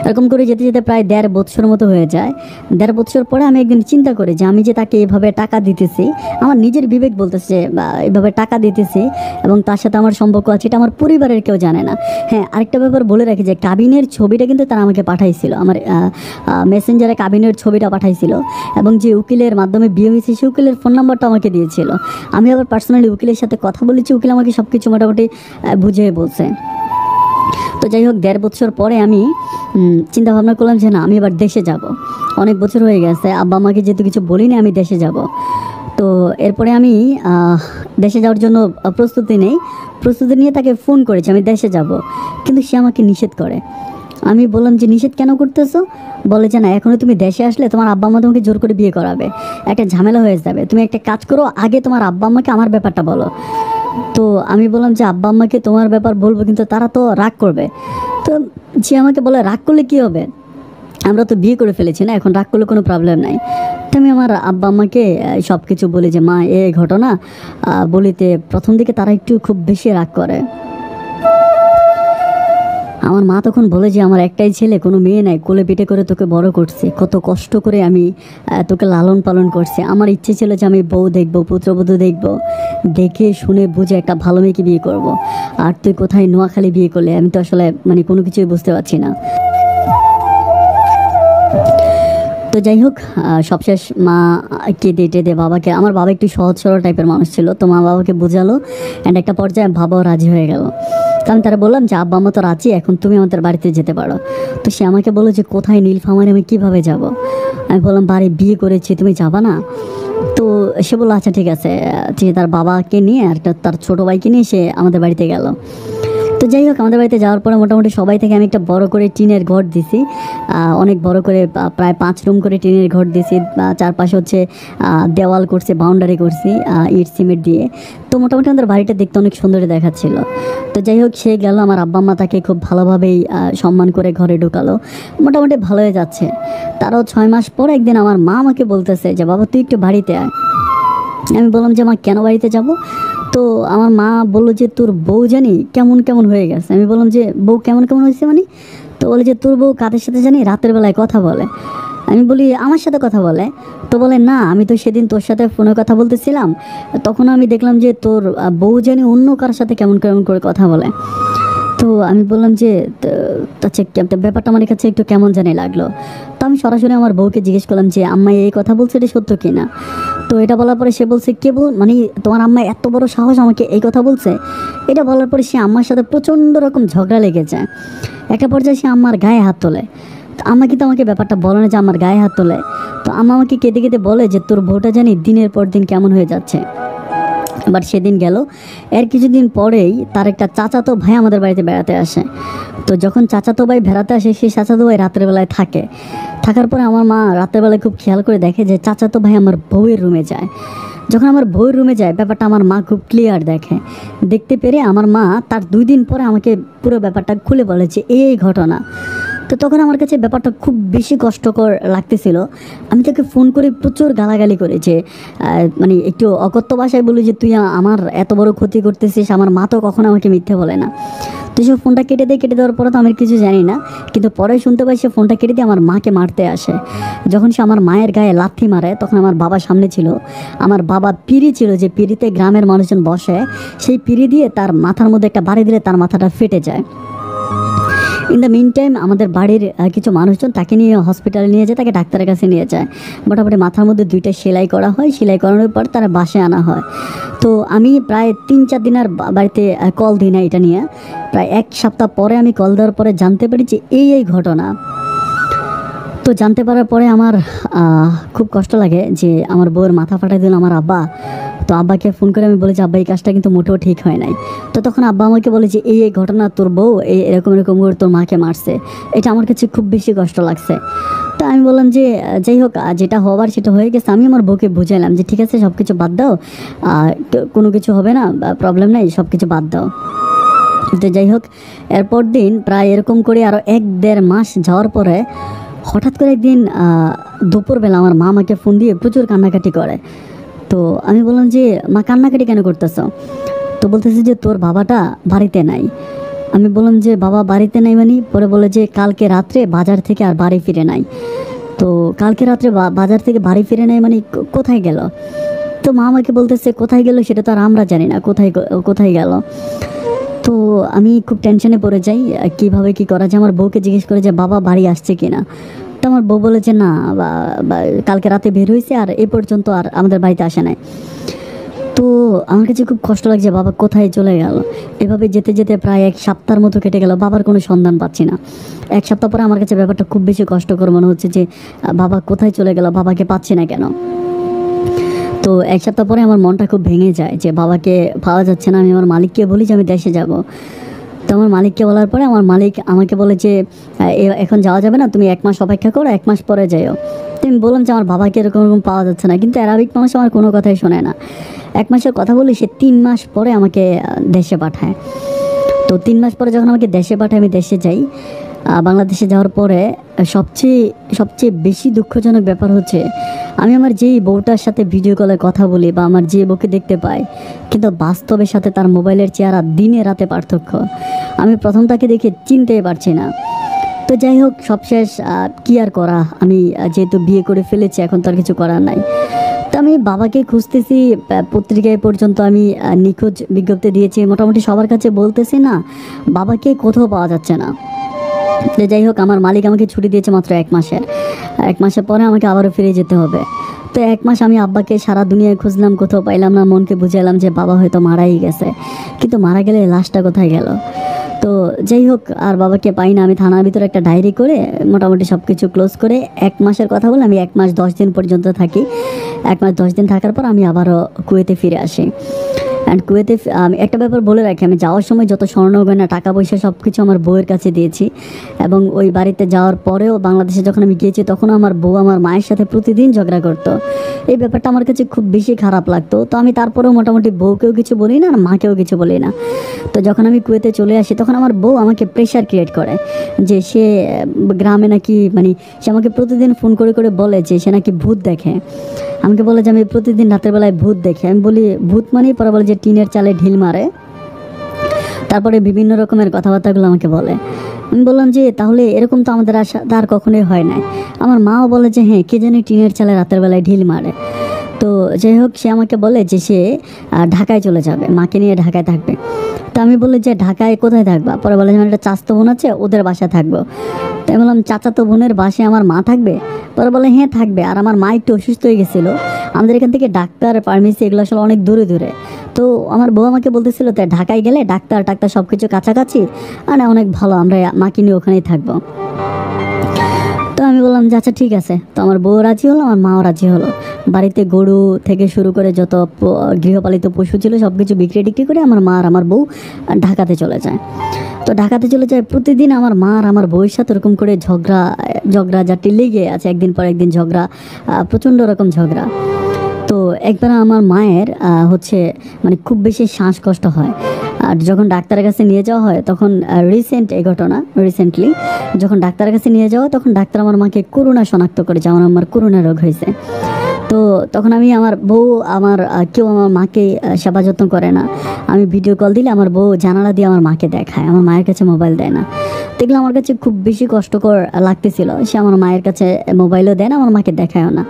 এরকম করে যেতে যেতে প্রায় 1.5 বছর মতো হয়ে যায়। 1.5 বছর পরে আমি একদিন চিন্তা করি যে আমি যে তাকে এভাবে টাকা দিতেছি, আমার নিজের বিবেক বলতেছে এভাবে টাকা দিতেছি এবং তার সাথে আমার সম্পর্ক আছে, এটা আমার পরিবারের কেউ জানে না। হ্যাঁ, আরেকটা ব্যাপার বলে রাখি যে কাবিনের ছবিটা কিন্তু তারা আমাকে পাঠাইছিল, আমার মেসেঞ্জারে কাবিনের ছবিটা পাঠাইছিল, এবং যে উকিলের মাধ্যমে বিয়ে হয়েছে সেই উকিলের ফোন নাম্বারটা আমাকে দিয়েছিল। আমি আবার পার্সোনালি উকিলের সাথে কথা বলেছি, উকিল আমাকে সব কিছু মোটামুটি বুঝিয়ে বলছে। তো যাই হোক, 1.5 বছর পরে আমি চিন্তা ভাবনা করলাম যে না, আমি এবার দেশে যাব। অনেক বছর হয়ে গেছে, আব্বা আমাকে যেহেতু কিছু বলিনি, আমি দেশে যাব। তো এরপরে আমি দেশে যাওয়ার জন্য প্রস্তুতি নিয়ে তাকে ফোন করেছি আমি দেশে যাব, কিন্তু সে আমাকে নিষেধ করে। আমি বললাম যে নিষেধ কেন করতেছো? বলে যে না, এখনও তুমি দেশে আসলে তোমার আব্বা আম্মা তোমাকে জোর করে বিয়ে করাবে, একটা ঝামেলা হয়ে যাবে। তুমি একটা কাজ করো, আগে তোমার আব্বা আম্মাকে আমার ব্যাপারটা বলো। তো আমি বললাম যে আব্বা আম্মাকে তোমার ব্যাপার বলবো, কিন্তু তারা তো রাগ করবে। তো সে আমাকে বলে রাগ করলে কী হবে, আমরা তো বিয়ে করে ফেলেছি না, এখন রাগ করলে কোনো প্রবলেম নাই। তো আমি আমার আব্বা আম্মাকে সব কিছু বলি যে মা, এই ঘটনা বলিতে প্রথম দিকে তারা একটু খুব বেশি রাগ করে। আমার মা তখন বলে যে আমার একটাই ছেলে, কোনো মেয়ে নাই, কোলে পিঠে করে তোকে বড় করছি, কত কষ্ট করে আমি তোকে লালন পালন করছি। আমার ইচ্ছে ছিল যে আমি বউ দেখবো, পুত্রবধূ দেখবো, দেখে শুনে বুঝে একটা ভালো মেয়েকে বিয়ে করব। আর তুই কোথায় নোয়াখালী বিয়ে করলে, আমি তো আসলে মানে কোনো কিছুই বুঝতে পারছি না। তো যাই হোক, সবশেষ মা কেঁদে টেদে বাবাকে, আমার বাবা একটু সহজ সরল টাইপের মানুষ ছিল, তো মা বাবাকে বোঝালো, অ্যান্ড একটা পর্যায়ে বাবাও রাজি হয়ে গেল। তো আমি তারা বললাম যে আব্বা আম্মা তো রাজি, এখন তুমি আমাদের বাড়িতে যেতে পারো। তো সে আমাকে বললো যে কোথায়, নীলফামারে আমি কীভাবে যাব? আমি বললাম বাড়ি বিয়ে করেছি, তুমি যাবা না? তো সে বললো আচ্ছা ঠিক আছে। সে তার বাবাকে নিয়ে আর তার ছোটো ভাইকে নিয়ে সে আমাদের বাড়িতে গেল। তো যাই হোক, আমাদের বাড়িতে যাওয়ার পরে মোটামুটি সবাই থেকে আমি একটা বড় করে টিনের ঘর দিছি, অনেক বড় করে, প্রায় 5 রুম করে টিনের ঘর দিছি। চারপাশে হচ্ছে দেওয়াল করছে, বাউন্ডারি করছি ইট সিমেন্ট দিয়ে। তো মোটামুটি আমাদের বাড়িটা দেখতে অনেক সুন্দর দেখাচ্ছিল। তো যাই হোক, সে গেল, আমার আব্বা আম্মা তাকে খুব ভালোভাবেই সম্মান করে ঘরে ঢুকালো, মোটামুটি ভালোই যাচ্ছে। তারও 6 মাস পর একদিন আমার মা আমাকে বলতেছে যে বাবা তুই একটু বাড়িতে আয়। আমি বললাম যে মা কেন বাড়িতে যাব? তো আমার মা বললো যে তোর বউ জানি কেমন কেমন হয়ে গেছে। আমি বললাম যে বউ কেমন কেমন হয়েছে মানে? তো বলে যে তোর বউ কাদের সাথে জানি রাতের বেলায় কথা বলে। আমি বলি আমার সাথে কথা বলে? তো বলে না, আমি তো সেদিন তোর সাথে ফোনে কথা বলতেছিলাম, তখন আমি দেখলাম যে তোর বউ জানি অন্য কার সাথে কেমন কেমন করে কথা বলে। তো আমি বললাম যে আচ্ছা, ব্যাপারটা আমার কাছে একটু কেমন জানি লাগলো। তো আমি সরাসরি আমার বউকে জিজ্ঞেস করলাম যে আম্মা এই কথা বলছে, এটা সত্য কি না? তো এটা বলার পরে সে বলছে মানে তোমার আম্মা এত বড় সাহস আমাকে এই কথা বলছে? এটা বলার পরে সে আম্মার সাথে প্রচণ্ড রকম ঝগড়া লেগে যায়। একটা পর্যায়ে সে আম্মার গায়ে হাত তোলে। তো আম্মা কিন্তু আমাকে ব্যাপারটা বলে না যে আমার গায়ে হাত তোলে। তো আম্মা আমাকে কেঁদে কেঁদে বলে যে তোর বউটা জানি দিনের পর দিন কেমন হয়ে যাচ্ছে। বাট সেদিন গেল, এর কিছুদিন পরেই তার একটা চাচাতো ভাই আমাদের বাড়িতে বেড়াতে আসে। তো যখন চাচাতো ভাই বেড়াতে আসে, সেই চাচাতো ভাই রাতের বেলায় থাকার পরে আমার মা রাতের বেলায় খুব খেয়াল করে দেখে যে চাচাতো ভাই আমার বউয়ের রুমে যায়। যখন আমার বউয়ের রুমে যায়, ব্যাপারটা আমার মা খুব ক্লিয়ার দেখতে পেরে আমার মা তার 2 দিন পরে আমাকে পুরো ব্যাপারটা খুলে বলে যে এই ঘটনা। তো তখন আমার কাছে ব্যাপারটা খুব বেশি কষ্টকর লাগতেছিল। আমি তাকে ফোন করে প্রচুর গালাগালি করি যে মানে একটু অকথ্য ভাষায় বলি যে তুই আমার এত বড় ক্ষতি করতেছিস, আমার মা তো কখনো আমাকে মিথ্যে বলে না। তো সে ফোনটা কেটে দেওয়ার পরে তো আমি কিছু জানি না, কিন্তু পরে শুনতে পাই সে ফোনটা কেটে দিয়ে আমার মাকে মারতে আসে। যখন সে আমার মায়ের গায়ে লাথি মারে তখন আমার বাবা সামনে ছিল। আমার বাবা পিঁড়ি ছিল, যে পিঁড়িতে গ্রামের মানুষজন বসে, সেই পিঁড়ি দিয়ে তার মাথার মধ্যে একটা বাড়ি দিলে তার মাথাটা ফেটে যায়। ইন দ্য মিন টাইম আমাদের বাড়ির কিছু মানুষজন তাকে নিয়ে হসপিটালে নিয়ে যায়, তাকে ডাক্তারের কাছে নিয়ে যায়। মোটামুটি মাথার মধ্যে 2টা সেলাই করা হয়, সেলাই করানোর পর তারা বাসায় আনা হয়। তো আমি প্রায় 3-4 দিন আর বাড়িতে কল দিই না এটা নিয়ে। প্রায় 1 সপ্তাহ পরে আমি কল দেওয়ার পরে জানতে পারি যে এই ঘটনা। তো জানতে পারার পরে আমার খুব কষ্ট লাগে যে আমার বউয়ের মাথা ফাটাই দিল আমার আব্বা। তো আব্বাকে ফোন করে আমি বলেছি, আব্বা এই কাজটা কিন্তু মোটেও ঠিক হয় নাই। তো তখন আব্বা আমাকে বলে যে এই ঘটনা তোর বউ এরকম করে তোর মাকে মারছে। এটা আমার কাছে খুব বেশি কষ্ট লাগছে। তো আমি বললাম যে যাই হোক, যেটা হবার সেটা হয়ে গেছে। আমি আমার বউকে বুঝাইলাম যে ঠিক আছে, সব কিছু বাদ দাও, কোনো কিছু হবে না, প্রবলেম নেই, সব কিছু বাদ দাও। তো যাই হোক, এরপর দিন প্রায় এরকম করে আরও 1-1.5 মাস যাওয়ার পরে হঠাৎ করে একদিন দুপুরবেলা আমার মা আমাকে ফোন দিয়ে প্রচুর কান্নাকাটি করে। তো আমি বললাম যে মা, কান্নাকাটি কেন করতেছ? তো বলতেছে যে তোর বাবাটা বাড়িতে নাই। আমি বললাম যে বাবা বাড়িতে নাই মানে? পরে বলে যে কালকে রাত্রে বাজার থেকে আর বাড়ি ফিরে নাই। তো কালকে রাত্রে বাজার থেকে বাড়ি ফিরে নাই মানে কোথায় গেল? তো মা আমাকে বলতেছে কোথায় গেল সেটা তো আর আমরা জানি না, কোথায় গেল। তো আমি খুব টেনশনে পড়ে যাই, কিভাবে কি করা যায়। আমার বউকে জিজ্ঞেস করে যে বাবা বাড়ি আসছে কিনা। তো আমার বউ বলে যে না, কালকে রাতে বের হয়েছে আর এ পর্যন্ত আর আমাদের বাড়িতে আসে নাই। তো আমার কাছে খুব কষ্ট লাগছে, বাবা কোথায় চলে গেল। এভাবে যেতে যেতে প্রায় 1 সপ্তাহের মতো কেটে গেল, বাবার কোনো সন্ধান পাচ্ছি না। 1 সপ্তাহ পরে আমার কাছে ব্যাপারটা খুব বেশি কষ্টকর মনে হচ্ছে যে বাবা কোথায় চলে গেল, বাবাকে পাচ্ছি না কেন। তো 1 সপ্তাহ পরে আমার মনটা খুব ভেঙে যায় যে বাবাকে পাওয়া যাচ্ছে না। আমি আমার মালিককে বলি যে আমি দেশে যাব। তো আমার মালিককে বলার পরে আমার মালিক আমাকে বলে যে এখন যাওয়া যাবে না, তুমি 1 মাস অপেক্ষা করো, 1 মাস পরে যাইও। তো আমি বললাম যে আমার বাবাকে এরকম পাওয়া যাচ্ছে না, কিন্তু অ্যারাবিক মানুষ আমার কোনো কথাই শোনে না। 1 মাসের কথা বলি, সে 3 মাস পরে আমাকে দেশে পাঠায়। তো 3 মাস পরে যখন আমাকে দেশে পাঠায়, আমি দেশে যাই। বাংলাদেশে যাওয়ার পরে সবচেয়ে বেশি দুঃখজনক ব্যাপার হচ্ছে, আমি আমার যেই বউটার সাথে ভিডিও কলে কথা বলি বা আমার যে বউকে দেখতে পাই, কিন্তু বাস্তবের সাথে তার মোবাইলের চেহারা দিনে রাতে পার্থক্য। আমি প্রথম তাকে দেখে চিনতেই পারছি না। তো যাই হোক, সবশেষ কী আর করা, আমি যেহেতু বিয়ে করে ফেলেছি, এখন তো আর কিছু করার নাই। তো আমি বাবাকে খুঁজতেছি, পত্রিকায় পর্যন্ত আমি নিখোঁজ বিজ্ঞপ্তি দিয়েছি, মোটামুটি সবার কাছে বলতেছি না, বাবাকে কোথাও পাওয়া যাচ্ছে না। তো যাই হোক, আমার মালিক আমাকে ছুটি দিয়েছে মাত্র 1 মাসের। 1 মাসের পরে আমাকে আবারও ফিরে যেতে হবে। তো 1 মাস আমি আব্বাকে সারা দুনিয়ায় খুঁজলাম, কোথাও পাইলাম না। মনকে বুঝাইলাম যে বাবা হয়তো মারাই গেছে, কিন্তু মারা গেলে লাশটা কোথায় গেল। তো যাই হোক, আর বাবাকে পাই না। আমি থানার ভিতরে একটা ডায়েরি করে মোটামুটি সব কিছু ক্লোজ করে 1 মাসের কথা বলে আমি 1 মাস 10 দিন পর্যন্ত থাকি। 1 মাস 10 দিন থাকার পর আমি আবারও কুয়েতে ফিরে আসি। অ্যান্ড কুয়েতে আমি একটা ব্যাপার বলে রাখি, আমি যাওয়ার সময় যত স্বর্ণ গয়না, টাকা পয়সা সব কিছু আমার বউয়ের কাছে দিয়েছি। এবং ওই বাড়িতে যাওয়ার পরেও বাংলাদেশে যখন আমি গিয়েছি, তখন আমার বউ আমার মায়ের সাথে প্রতিদিন ঝগড়া করতো। এই ব্যাপারটা আমার কাছে খুব বেশি খারাপ লাগতো। তো আমি তারপরেও মোটামুটি বউকেও কিছু বলি না আর মাকেও কিছু বলি না। তো যখন আমি কুয়েতে চলে আসি, তখন আমার বউ আমাকে প্রেশার ক্রিয়েট করে যে সে গ্রামে নাকি, মানে সে আমাকে প্রতিদিন ফোন করে বলে যে সে নাকি ভূত দেখে। আমাকে বলে যে আমি প্রতিদিন রাতের বেলায় ভূত দেখি। আমি বলি ভূত মানে? পরে বলে যে টিনের চালে ঢিল মারে। তারপরে বিভিন্ন রকমের কথাবার্তাগুলো আমাকে বলে। আমি বললাম যে তাহলে এরকম তো আমাদের আর কখনোই হয় নাই। আমার মাও বলে যে হ্যাঁ, কে জানি টিনের চালে রাতের বেলায় ঢিল মারে। তো যাই হোক, সে আমাকে বলে যে সে ঢাকায় চলে যাবে, মাকে নিয়ে ঢাকায় থাকবে। তো আমি বললি যে ঢাকায় কোথায় থাকবা? পরে বলে যে আমার একটা চাচাতো বোন আছে, ওদের বাসায় থাকবো। তাই বললাম চাচাতো বোনের বাসায় আমার মা থাকবে? পরে বলে হ্যাঁ থাকবে। আর আমার মা একটু অসুস্থ হয়ে গেছিলো, আমাদের এখান থেকে ডাক্তার, ফার্মেসি এগুলো আসলে অনেক দূরে। তো আমার বউ আমাকে বলতেছিল তাই ঢাকায় গেলে ডাক্তার সব কিছু কাছাকাছি, আর অনেক ভালো, আমরা মাকে নিয়ে ওখানেই থাকবো। তো আমি বললাম যে আচ্ছা ঠিক আছে। তো আমার বউ রাজি হলো, আমার মাও রাজি হলো। বাড়িতে গরু থেকে শুরু করে যত গৃহপালিত পশু ছিল সব কিছু বিক্রি করে আমার মা আর আমার বউ ঢাকাতে চলে যায়। তো ঢাকাতে চলে যায়, প্রতিদিন আমার মা আর আমার বউয়ের সাথে ওরকম করে ঝগড়া জাটি লেগে আছে, একদিন পর একদিন ঝগড়া, প্রচণ্ড রকম ঝগড়া। তো একবার আমার মায়ের হচ্ছে মানে খুব বেশি শ্বাসকষ্ট হয়। আর যখন ডাক্তারের কাছে নিয়ে যাওয়া হয়, তখন এই ঘটনা রিসেন্টলি যখন ডাক্তারের কাছে নিয়ে যাওয়া তখন ডাক্তার আমার মাকে করোনা শনাক্ত করে যে আমার আম্মার করোনা রোগ হয়েছে। তো তখন আমি আমার বউ আমার কেউ আমার মাকে সেবা যত্ন করে না। আমি ভিডিও কল দিলে আমার বউ জানালা দিয়ে আমার মাকে দেখায়, আমার মায়ের কাছে মোবাইল দেয় না। তো এগুলো আমার কাছে খুব বেশি কষ্টকর লাগতেছিল। সে আমার মায়ের কাছে মোবাইলও দেয় না, আমার মাকে দেখায়ও না।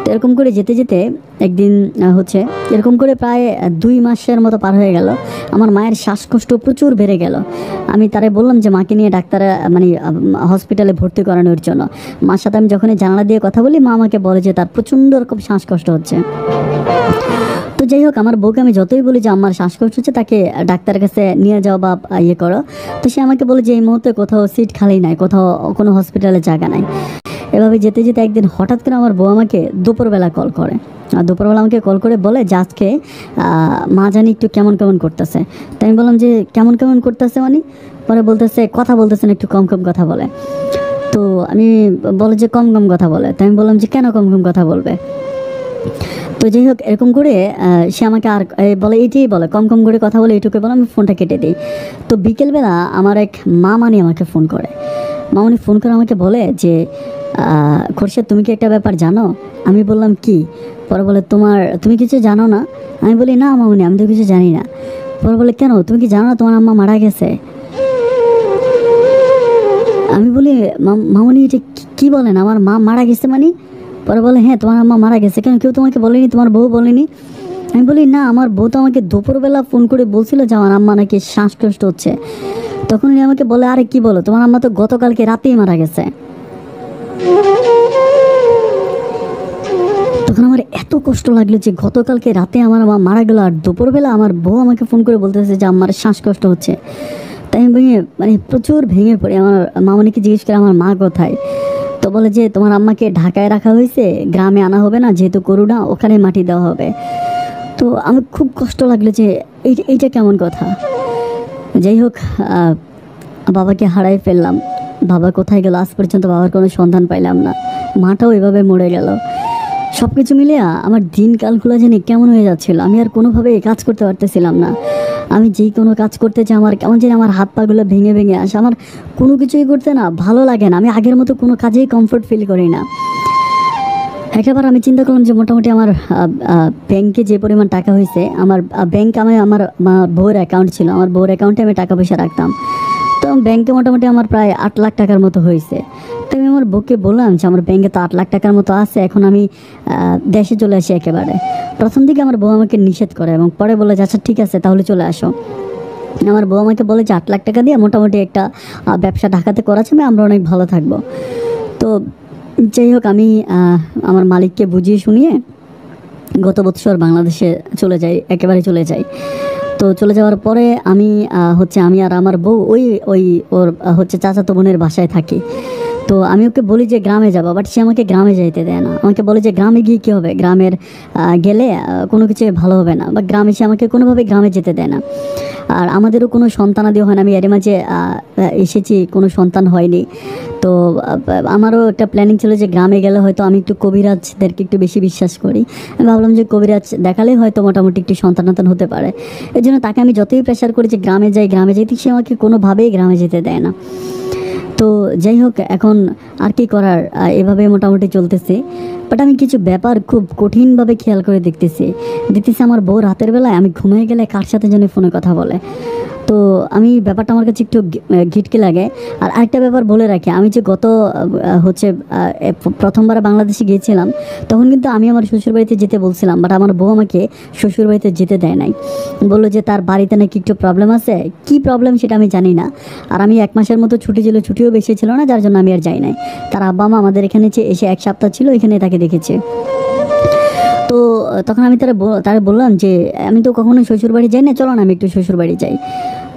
তো এরকম করে যেতে যেতে একদিন হচ্ছে এরকম করে প্রায় 2 মাসের মতো পার হয়ে গেল। আমার মায়ের শ্বাসকষ্ট প্রচুর বেড়ে গেল। আমি তারে বললাম যে মাকে নিয়ে ডাক্তারে মানে হসপিটালে ভর্তি করানোর জন্য। মার সাথে আমি যখনই জানালা দিয়ে কথা বলি মা আমাকে বলে যে তার প্রচণ্ড রকম শ্বাসকষ্ট হচ্ছে। তো যাই হোক, আমার বউকে আমি যতই বলি যে আমার শ্বাসকষ্ট হচ্ছে, তাকে ডাক্তারের কাছে নিয়ে যাও বা ইয়ে করো, তো সে আমাকে বলে যে এই মুহূর্তে কোথাও সিট খালি নাই, কোথাও কোনো হসপিটালে জায়গা নাই। এভাবে যেতে যেতে একদিন হঠাৎ করে আমার বউ আমাকে দুপুরবেলা কল করে। আর দুপুরবেলা আমাকে কল করে বলে যে আজকে মা জানি একটু কেমন কেমন করতেছে। তাই আমি বললাম যে কেমন কেমন করতেছে মানে? পরে বলতেছে কথা বলতেছে না, একটু কম কম কথা বলে। তো আমি বলে যে কম কম কথা বলে। তাই আমি বললাম যে কেন কম কম কথা বলবে? তো যাই হোক, এরকম করে সে আমাকে আর বলে এইটাই বলে কম কম করে কথা বলে, এইটুকু বলে আমি ফোনটা কেটে দিই। তো বিকেলবেলা আমার এক মামানি আমাকে ফোন করে। মামনি ফোন করে আমাকে বলে যে খোরশেদ তুমি কি একটা ব্যাপার জানো? আমি বললাম কি? পরে বলে তুমি কিছু জানো না? আমি বলি না মামনি, আমি তো কিছু জানি না। পরে বলে কেন, তুমি কি জানো না তোমার আম্মা মারা গেছে? আমি বলি মামনি এটা কি বলেন, আমার মা মারা গেছে মানে? পরে বলে হ্যাঁ তোমার আম্মা মারা গেছে। কেন, কেউ তোমাকে বলেনি? তোমার বউ বলেনি? আমি বলি না, আমার বউ তো আমাকে দুপুরবেলা ফোন করে বলছিল যে আমার আম্মা নাকি শ্বাসকষ্ট হচ্ছে। তখন উনি আমাকে বলে আরে কি বলো, তোমার আম্মা তো গতকালকে রাতেই মারা গেছে। তখন আমার এত কষ্ট লাগলো যে গতকালকে রাতে আমার মা মারা গেল, আর দুপুরবেলা আমার বউ আমাকে ফোন করে বলতেছে যে আমার শ্বাসকষ্ট হচ্ছে। তাই আমি মানে প্রচুর ভেঙে পড়ি। আমার মামনিকে জিজ্ঞেস করে আমার মা কোথায়? তো বলে যে তোমার আম্মাকে ঢাকায় রাখা হয়েছে, গ্রামে আনা হবে না, যেহেতু করোনা ওখানে মাটি দেওয়া হবে। তো আমার খুব কষ্ট লাগলো যে এইটা কেমন কথা। যাই হোক, বাবাকে হারাই ফেললাম। বাবা কোথায় গেল আজ পর্যন্ত বাবার কোনো সন্ধান পাইলাম না। মাটাও এভাবে মরে গেল। সব কিছু মিলে আমার দিনকালগুলো জানি কেমন হয়ে যাচ্ছিল। আমি আর কোনোভাবে কাজ করতে পারতেছিলাম না। আমি যেই কোনো কাজ করতে চাই আমার কেমন জানি আমার হাত পাগুলো ভেঙে ভেঙে আসে। আমার কোনো কিছুই করতে না ভালো লাগে না। আমি আগের মতো কোনো কাজেই কমফোর্ট ফিল করি না। একবার আমি চিন্তা করলাম যে মোটামুটি আমার ব্যাংকে যে পরিমাণ টাকা হয়েছে, আমার ব্যাংক আমার বউয়ের অ্যাকাউন্ট ছিল, আমার বউয়ের অ্যাকাউন্টে আমি টাকা পয়সা রাখতাম। তো ব্যাংকে মোটামুটি আমার প্রায় 8 লাখ টাকার মতো হয়েছে। তো আমি আমার বউকে বললাম যে আমার ব্যাংকে তো 8 লাখ টাকার মতো আছে, এখন আমি দেশে চলে আসি একেবারে। প্রথম দিকে আমার বউ আমাকে নিষেধ করে এবং পরে বলে যে আচ্ছা ঠিক আছে তাহলে চলে আসো। আমার বউ আমাকে বলে যে 8 লাখ টাকা দিয়ে মোটামুটি একটা ব্যবসা ঢাকাতে করা যাবে, আমরা অনেক ভালো থাকবো। তো যাই হোক, আমি আমার মালিককে বুঝিয়ে শুনিয়ে গত বছর বাংলাদেশে চলে যাই, একেবারে চলে যাই। তো চলে যাওয়ার পরে আমি আমি আর আমার বউ ওর চাচাতো বোনের বাসায় থাকি। তো আমি ওকে বলি যে গ্রামে যাবো, বাট সে আমাকে গ্রামে যাইতে দেয় না। আমাকে বলে যে গ্রামে গিয়ে কী হবে, গ্রামের গেলে কোনো কিছু ভালো হবে না, বা গ্রামে সে আমাকে কোনোভাবে গ্রামে যেতে দেয় না। আর আমাদেরও কোনো সন্তানাদি হয় না। আমি এর মাঝে এসেছি, কোনো সন্তান হয়নি। তো আমারও একটা প্ল্যানিং ছিল যে গ্রামে গেলে হয়তো আমি একটু কবিরাজদেরকে একটু বেশি বিশ্বাস করি। আমি ভাবলাম যে কবিরাজ দেখালেই হয়তো মোটামুটি একটু সন্তান হতে পারে। এই জন্য তাকে আমি যতই প্রেশার করি যে গ্রামে যাই, সে আমাকে কোনোভাবেই গ্রামে যেতে দেয় না। তো যাই হোক, এখন আর কি করার, এভাবে মোটামুটি চলতেছে। বাট আমি কিছু ব্যাপার খুব কঠিনভাবে খেয়াল করে দেখতেছি আমার বউ রাতের বেলায় আমি ঘুমিয়ে গেলে কার সাথে যেন ফোনে কথা বলে। তো আমি ব্যাপারটা আমার কাছে একটু ঘিটকে লাগে। আর আরেকটা ব্যাপার বলে রাখি, আমি যে গত প্রথমবার বাংলাদেশে গিয়েছিলাম তখন কিন্তু আমি আমার শ্বশুরবাড়িতে যেতে বলছিলাম, বাট আমার বউ আমাকে শ্বশুরবাড়িতে যেতে দেয় নাই। বললো যে তার বাড়িতে নাকি একটু প্রবলেম আছে। কি প্রবলেম সেটা আমি জানি না। আর আমি 1 মাসের মতো ছুটি ছিল, ছুটিও বেশি ছিল না, যার জন্য আমি আর যাই নাই। তার আব্বা মা আমাদের এখানে এসে 1 সপ্তাহ ছিল, এখানে তাকে দেখেছে। তো তখন আমি তারা বললাম যে আমি তো কখনো শ্বশুরবাড়ি যাই না, চলো না আমি একটু শ্বশুরবাড়ি যাই।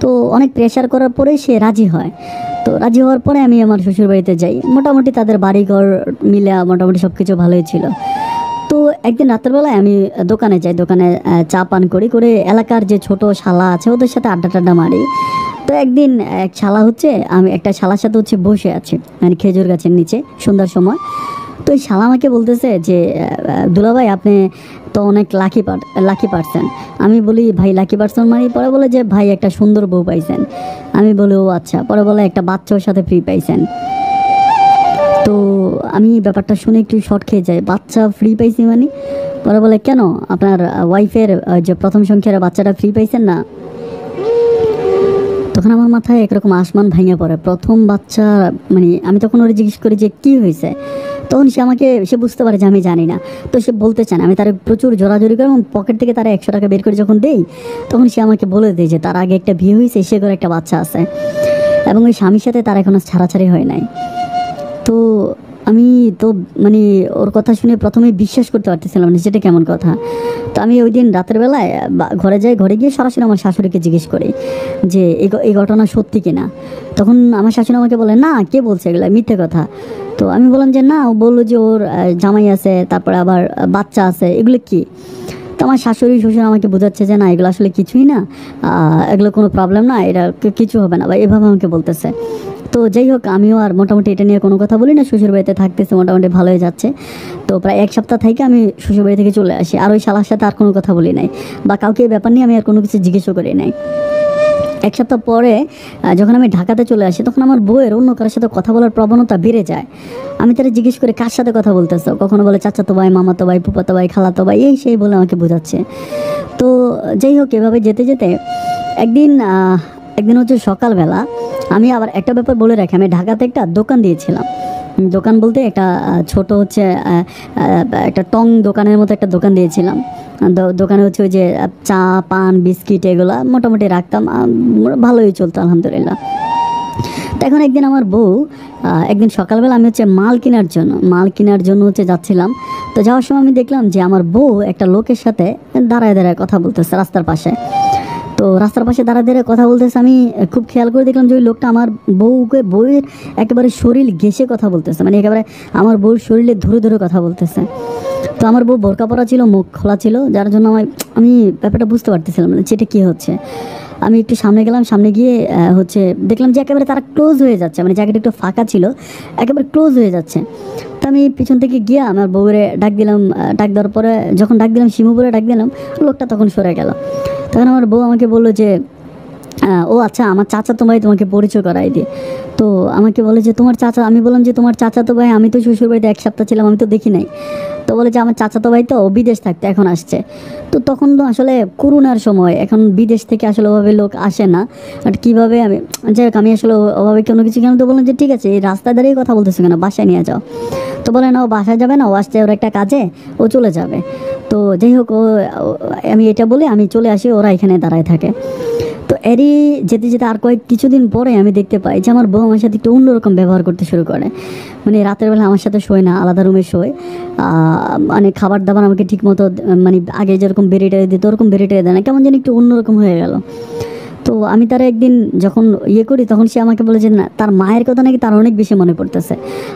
তো অনেক প্রেশার করার পরে সে রাজি হয়। তো রাজি হওয়ার পরে আমি আমার শ্বশুরবাড়িতে যাই। মোটামুটি তাদের বাড়িঘর মিলে মোটামুটি সব কিছু ভালোই ছিল। তো একদিন রাতের বেলায় আমি দোকানে যাই, দোকানে চা পান করে এলাকার যে ছোট শালা আছে ওদের সাথে আড্ডা টাড্ডা মারি। তো একদিন এক শালা আমি একটা শালার সাথে বসে আছি, মানে খেজুর গাছের নিচে সন্ধ্যার সময়। তো এই শালা আমাকে বলতেছে যে দুলাভাই আপনি তো অনেক লাকি পার্সন। আমি বলি ভাই লাকি পার্সন মানে? পরে বলে যে ভাই একটা সুন্দর বউ পাইছেন। আমি বলি ও আচ্ছা। পরে বলে একটা বাচ্চার সাথে ফ্রি পাইছেন। তো আমি ব্যাপারটা শুনে একটু শর্ট খেয়ে যাই, বাচ্চা ফ্রি পাইছি মানে? পরে বলে কেন আপনার ওয়াইফের যে প্রথম সংখ্যার বাচ্চাটা ফ্রি পাইছেন না? তখন আমার মাথায় একরকম আসমান ভেঙে পড়ে। প্রথম বাচ্চা মানে আমি তখন ওরা জিজ্ঞেস করি যে কী হয়েছে, তখন সে বুঝতে পারে যে আমি জানি না। তো সে বলতে চায় না, আমি তার প্রচুর জোরাজোরি করে এবং পকেট থেকে তারা 100 টাকা বের করে যখন দেই, তখন সে আমাকে বলে দেয় যে তার আগে একটা বিয়ে হয়েছে, সে করে একটা বাচ্চা আছে এবং ওই স্বামীর সাথে তার এখনও ছাড়াছাড়ি হয় নাই। তো আমি তো মানে ওর কথা শুনে প্রথমে বিশ্বাস করতে পারতেছিলাম না, সেটা কেমন কথা। তো আমি ওই দিন রাতের বেলায় ঘরে যাই, ঘরে গিয়ে সরাসরি আমার শাশুড়িকে জিজ্ঞেস করি যে এই ঘটনা সত্যি কিনা। তখন আমার শাশুড়ি আমাকে বলে না, কে বলছে এগুলো মিথ্যে কথা। তো আমি বললাম যে না, ও বললো যে ওর জামাই আছে, তারপরে আবার বাচ্চা আছে, এগুলো কি? তো আমার শাশুড়ি শ্বশুর আমাকে বোঝাচ্ছে যে না এগুলো আসলে কিছুই না, এগুলো কোনো প্রবলেম না, এটা কিছু হবে না, বা এভাবে আমাকে বলতেছে। তো যাই হোক, আমিও আর মোটামুটি এটা নিয়ে কোনো কথা বলি না, শ্বশুরবাড়িতে থাকতেছে, মোটামুটি ভালোই যাচ্ছে। তো প্রায় 1 সপ্তাহ থেকে আমি শ্বশুরবাড়ি থেকে চলে আসি, আর ওই শালার সাথে আর কোনো কথা বলি নাই, বা কাউকে এই ব্যাপার নিয়ে আমি আর কোনো কিছু জিজ্ঞেসও করি নাই। 1 সপ্তাহ পরে যখন আমি ঢাকাতে চলে আসি, তখন আমার বউয়ের অন্য কারোর সাথে কথা বলার প্রবণতা বেড়ে যায়। আমি তারা জিজ্ঞেস করে কার সাথে কথা বলতেছো, কখনো বলে চাচাতো ভাই, মামাতো ভাই, ফুফাতো ভাই, খালাতো ভাই, এই সেই বলে আমাকে বোঝাচ্ছে। তো যাই হোক, এভাবে যেতে যেতে একদিন হচ্ছে সকালবেলা, আমি আবার একটা ব্যাপার বলে রাখি, আমি ঢাকাতে একটা দোকান দিয়েছিলাম। দোকান বলতে একটা ছোট হচ্ছে একটা টং দোকানের মতো একটা দোকান দিয়েছিলাম। দোকানে হচ্ছে ওই যে চা পান বিস্কিট এগুলো মোটামুটি রাখতাম, ভালোই চলতো আলহামদুলিল্লাহ। তো এখন একদিন আমার বউ একদিন সকালবেলা আমি হচ্ছে মাল কেনার জন্য হচ্ছে যাচ্ছিলাম। তো যাওয়ার সময় আমি দেখলাম যে আমার বউ একটা লোকের সাথে দাঁড়ায় কথা বলতেছে রাস্তার পাশে। তো রাস্তার পাশে দাঁড়িয়ে কথা বলতেছে, আমি খুব খেয়াল করে দেখলাম যে ওই লোকটা আমার বউয়ের একেবারে শরীর ঘেঁষে কথা বলতেছে, মানে একেবারে আমার বউর শরীরে ধরে ধরে কথা বলতেছে। তো আমার বউ বোরকা পরা ছিল, মুখ খোলা ছিল, যার জন্য আমি ব্যাপারটা বুঝতে পারতেছিলাম না যেটা কী হচ্ছে। আমি একটু সামনে গেলাম, সামনে গিয়ে হচ্ছে দেখলাম যে একেবারে তারা ক্লোজ হয়ে যাচ্ছে, মানে জায়গাটা একটু ফাঁকা ছিল, একেবারে ক্লোজ হয়ে যাচ্ছে। তো আমি পিছন থেকে গিয়ে আমার বউরে ডাক দিলাম, ডাক দেওয়ার পরে যখন ডাক দিলাম, শিমু বলে ডাক দিলাম, লোকটা তখন সরে গেল। তখন আমার বউ আমাকে বললো যে ও আচ্ছা, আমার চাচাতো ভাই তোমাকে পরিচয় করাই দিয়ে। তো আমাকে বলে যে তোমার চাচা, আমি বললাম যে তোমার চাচাতো ভাই, আমি তো শ্বশুরবাড়িতে 1 সপ্তাহ ছিলাম, আমি তো দেখি নাই। তো বলে যে আমার চাচাতো ভাই তো বিদেশ থাকতে এখন আসছে। তো তখন তো আসলে করোনার সময়, এখন বিদেশ থেকে আসলে ওভাবে লোক আসে না, আর কীভাবে আমি, যাই হোক আমি আসলে ওভাবে কোনো কিছু কেন। তো বললাম যে ঠিক আছে, এই রাস্তায় দাঁড়িয়ে কথা বলতেছো কেন, বাসায় নিয়ে যাও। তো বলে না, ও বাসায় যাবে না, ও আসছে ওর একটা কাজে, ও চলে যাবে। তো যাই হোক, আমি এটা বলে আমি চলে আসি, ওরা এখানে দাঁড়ায় থাকে। তো এরই যেতে যেতে আর কিছুদিন পরে আমি দেখতে পাই যে আমার বউ আমার সাথে একটু অন্যরকম ব্যবহার করতে শুরু করে। মানে রাতের বেলা আমার সাথে শোয় না, আলাদা রুমে শোয়। মানে খাবার দাবার আমাকে ঠিক মতো, মানে আগে যেরকম বেড়ে টেড়ে দিত ওরকম বেড়ে টেড়ে দেয় না, কেমন যেন একটু অন্যরকম হয়ে গেল। তো আমি তার একদিন যখন করি, তখন সে আমাকে বলে যে না, তার মায়ের কথা নাকি তার অনেক বেশি মনে পড়তেছে।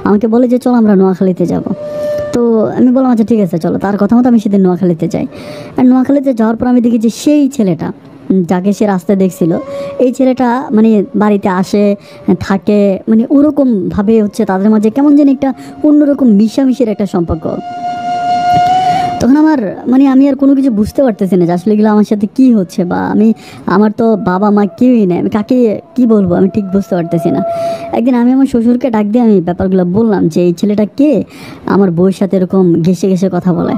আমাকে বলে যে চলো আমরা নোয়াখালীতে যাব। তো আমি বললাম আচ্ছা ঠিক আছে চলো। তার কথা মতো আমি সেদিন নোয়াখালীতে যাই। আর নোয়াখালীতে যাওয়ার পর আমি দেখি যে সেই ছেলেটা যাকে সে রাস্তায় দেখছিল, এই ছেলেটা মানে বাড়িতে আসে, থাকে, মানে ওরকমভাবে হচ্ছে তাদের মাঝে কেমন যেন একটা অন্যরকম মিশামিশির একটা সম্পর্ক। তখন আমি আর কোনো কিছু বুঝতে পারতেছি না যে আসলে এগুলো আমার সাথে কী হচ্ছে, বা আমার তো বাবা মা কেউই নেই, আমি কাকে কী বলবো আমি ঠিক বুঝতে পারতেছি না। একদিন আমি আমার শ্বশুরকে ডাক দিয়ে আমি ব্যাপারগুলো বললাম যে এই ছেলেটা কে, আমার বউয়ের সাথে এরকম ঘেঁষে ঘেঁষে কথা বলে।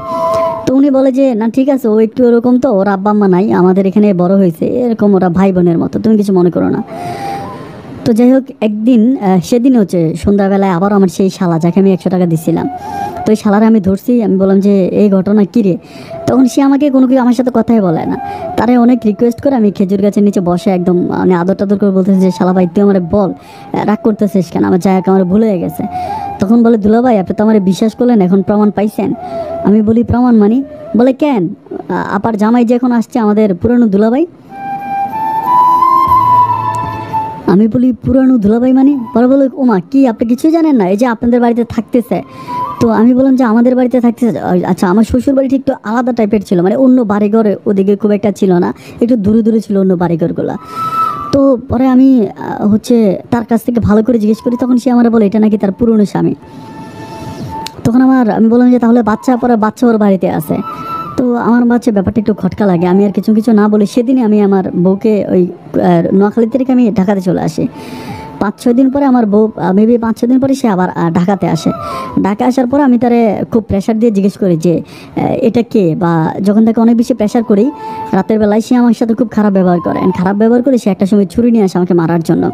তো উনি বলে যে না ঠিক আছে, ও একটু এরকম, তো ওর আব্বা আম্মা নাই, আমাদের এখানে বড় হয়েছে এরকম, ওরা ভাই বোনের মতো, তুমি কিছু মনে করো না। তো যাই হোক, একদিন সেদিন হচ্ছে সন্ধ্যাবেলায় আবার আমার সেই শালা, যাকে আমি 100 টাকা দিছিলাম, তো এই শালারে আমি ধরছি। আমি বললাম যে এই ঘটনা কী রে। তখন সে আমাকে কোনো কিছু আমার সাথে কথাই বলে না। তারাই অনেক রিকোয়েস্ট করে আমি খেজুর গাছের নিচে বসে একদম মানে আদর টাদর করে বলতেছি যে শালা ভাই তুই আমার বল, রাগ করতেছিস কেন, আমার জায়গা আমার ভুলে গেছে। তখন বলে দুলাভাই আপনি তো আমার বিশ্বাস করলেন, এখন প্রমাণ পাইছেন। আমি বলি প্রমাণ মানি? বলে কেন, আপার জামাই যে এখন আসছে আমাদের পুরনো দুলাভাই। আমি বলি পুরানো দুলাভাই মানে? পরে বলে ওমা কি আপনি কিছুই জানেন না, এই যে আপনাদের বাড়িতে থাকতেছে। তো আমি বললাম যে আমাদের বাড়িতে থাকতেছে, আচ্ছা আমার শ্বশুর বাড়িটা একটু আলাদা টাইপের ছিল, মানে অন্য বাড়িঘর ওদিকে খুব একটা ছিল না, একটু দূরে দূরে ছিল অন্য বাড়িঘরগুলো। তো পরে আমি হচ্ছে তার কাছ থেকে ভালো করে জিজ্ঞেস করি, তখন সে আমার বলে এটা নাকি তার পুরনো স্বামী। তখন আমি বললাম যে তাহলে পরে বাচ্চা ওর বাড়িতে আছে। তো আমার বাচ্চা ব্যাপারটা একটু খটকা লাগে। আমি আর কিছু কিছু না বলে সেদিনই আমি আমার বউকে ওই নোয়াখালী থেকে আমি ঢাকাতে চলে আসি। 5-6 দিন পরে আমার বউ মেবি 5-6 দিন পরে সে আবার ঢাকাতে আসে। ঢাকা আসার পরে আমি তারে খুব প্রেশার দিয়ে জিজ্ঞেস করি যে এটা কে, বা যখন তাকে অনেক বেশি প্রেশার করি রাতের বেলায় সে আমার সাথে খুব খারাপ ব্যবহার করে। খারাপ ব্যবহার করে সে একটা সময় ছুরি নিয়ে আসে আমাকে মারার জন্য।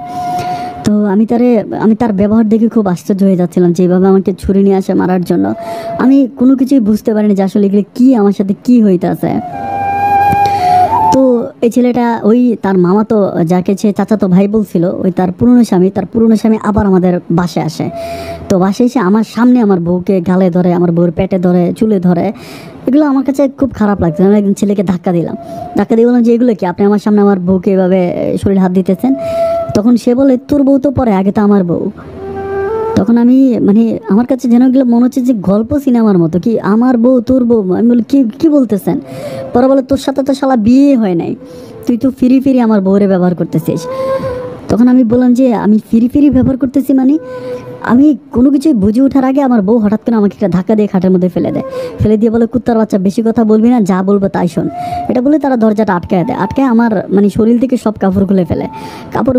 তো আমি তার ব্যবহার দেখে খুব আশ্চর্য হয়ে যাচ্ছিলাম যে এইভাবে আমাকে ছুরি নিয়ে আসে মারার জন্য। আমি কোনো কিছুই বুঝতে পারিনি যে আসলে এগুলো কী, আমার সাথে কী হইতেছে। তো এই ছেলেটা ওই তার মামা তো যাকে সে চাচাতো ভাই বলছিল, ওই তার পুরনো স্বামী আবার আমাদের বাসায় আসে। তো বাসায় এসে আমার সামনে আমার বউকে গালে ধরে, আমার বউর পেটে ধরে, চুলে ধরে। এগুলো আমার কাছে খুব খারাপ লাগছে। আমি একদিন ছেলেকে ধাক্কা দিয়ে বললাম যে এগুলো কি, আপনি আমার সামনে আমার বউকে এভাবে শরীরে হাত দিতেছেন। তখন সে বলে তোর বউ তো পরে, আগে তো আমার বউ। তখন আমি আমার কাছে যেন এগুলো মনে হচ্ছে যে গল্প সিনেমার মতো, কি আমার বউ তোর বউ। আমি বলি কি বলতেছেন? পরে বলে তোর সাথে তো শালা বিয়ে হয় নাই, তুই তো ফিরি আমার বউরে ব্যবহার করতেছিস। তখন আমি বললাম যে আমি ফিরি ব্যবহার করতেছি আমি কোনো কিছুই বুঝে ওঠার আগে আমার বউ হঠাৎ করে আমাকে একটা ধাক্কা দিয়ে খাটের মধ্যে ফেলে দিয়ে বলে কুত্তার বাচ্চা, বেশি কথা বলবি না, যা বলবো তাই শোন। এটা বলে তারা দরজাটা আটকায় আমার শরীর থেকে সব কাপড়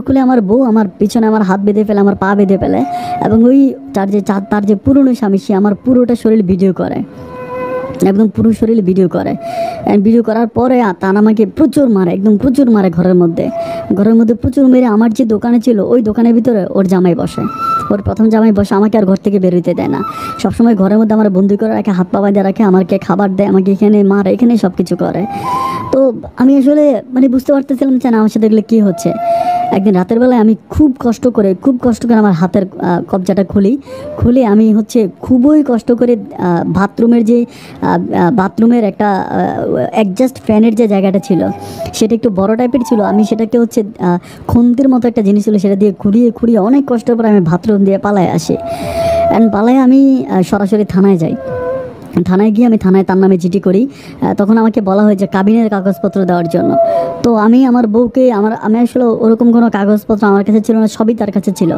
খুলে আমার বউ আমার পিছনে আমার হাত বেঁধে ফেলে, আমার পা বেঁধে ফেলে, এবং ওই তার যে পুরনো স্বামী সে আমার পুরোটা শরীর ভিডিও করে, একদম পুরো শরীরে ভিডিও করার পরে তার আমাকে প্রচুর মারে ঘরের মধ্যে প্রচুর মেরে আমার যে দোকানে ছিল ওই দোকানের ভিতরে ওর প্রথম জামাই বসে আমাকে আর ঘর থেকে বেরোতে দেয় না। সবসময় ঘরের মধ্যে আমার বন্দি করে রাখে, হাত পা বাঁধে রাখে, আমাকে খাবার দেয়, আমাকে এখানে মারে, এখানে সব কিছু করে। তো আমি আসলে বুঝতে পারতেছিলাম যে না আমার সাথে এগুলো কী হচ্ছে। একদিন রাতের বেলায় আমি খুব কষ্ট করে আমার হাতের কবজাটা খুলে আমি খুবই কষ্ট করে বাথরুমের একটা অ্যাডজাস্ট ফ্যানের যে জায়গাটা ছিল সেটা একটু বড় টাইপের ছিল, আমি সেটাকে খন্তির মতো একটা জিনিস ছিল সেটা দিয়ে খুঁড়িয়ে অনেক কষ্টের পরে আমি বাথরুম দিয়ে পালায় আসি। পালায় আমি সরাসরি থানায় যাই। থানায় গিয়ে আমি তার নামে জিডি করি। তখন আমাকে বলা হয় যে কাবিনের কাগজপত্র দেওয়ার জন্য। তো আমি আমার বউকে আমি আসলে ওরকম কোনো কাগজপত্র আমার কাছে ছিল না, সবই তার কাছে ছিল।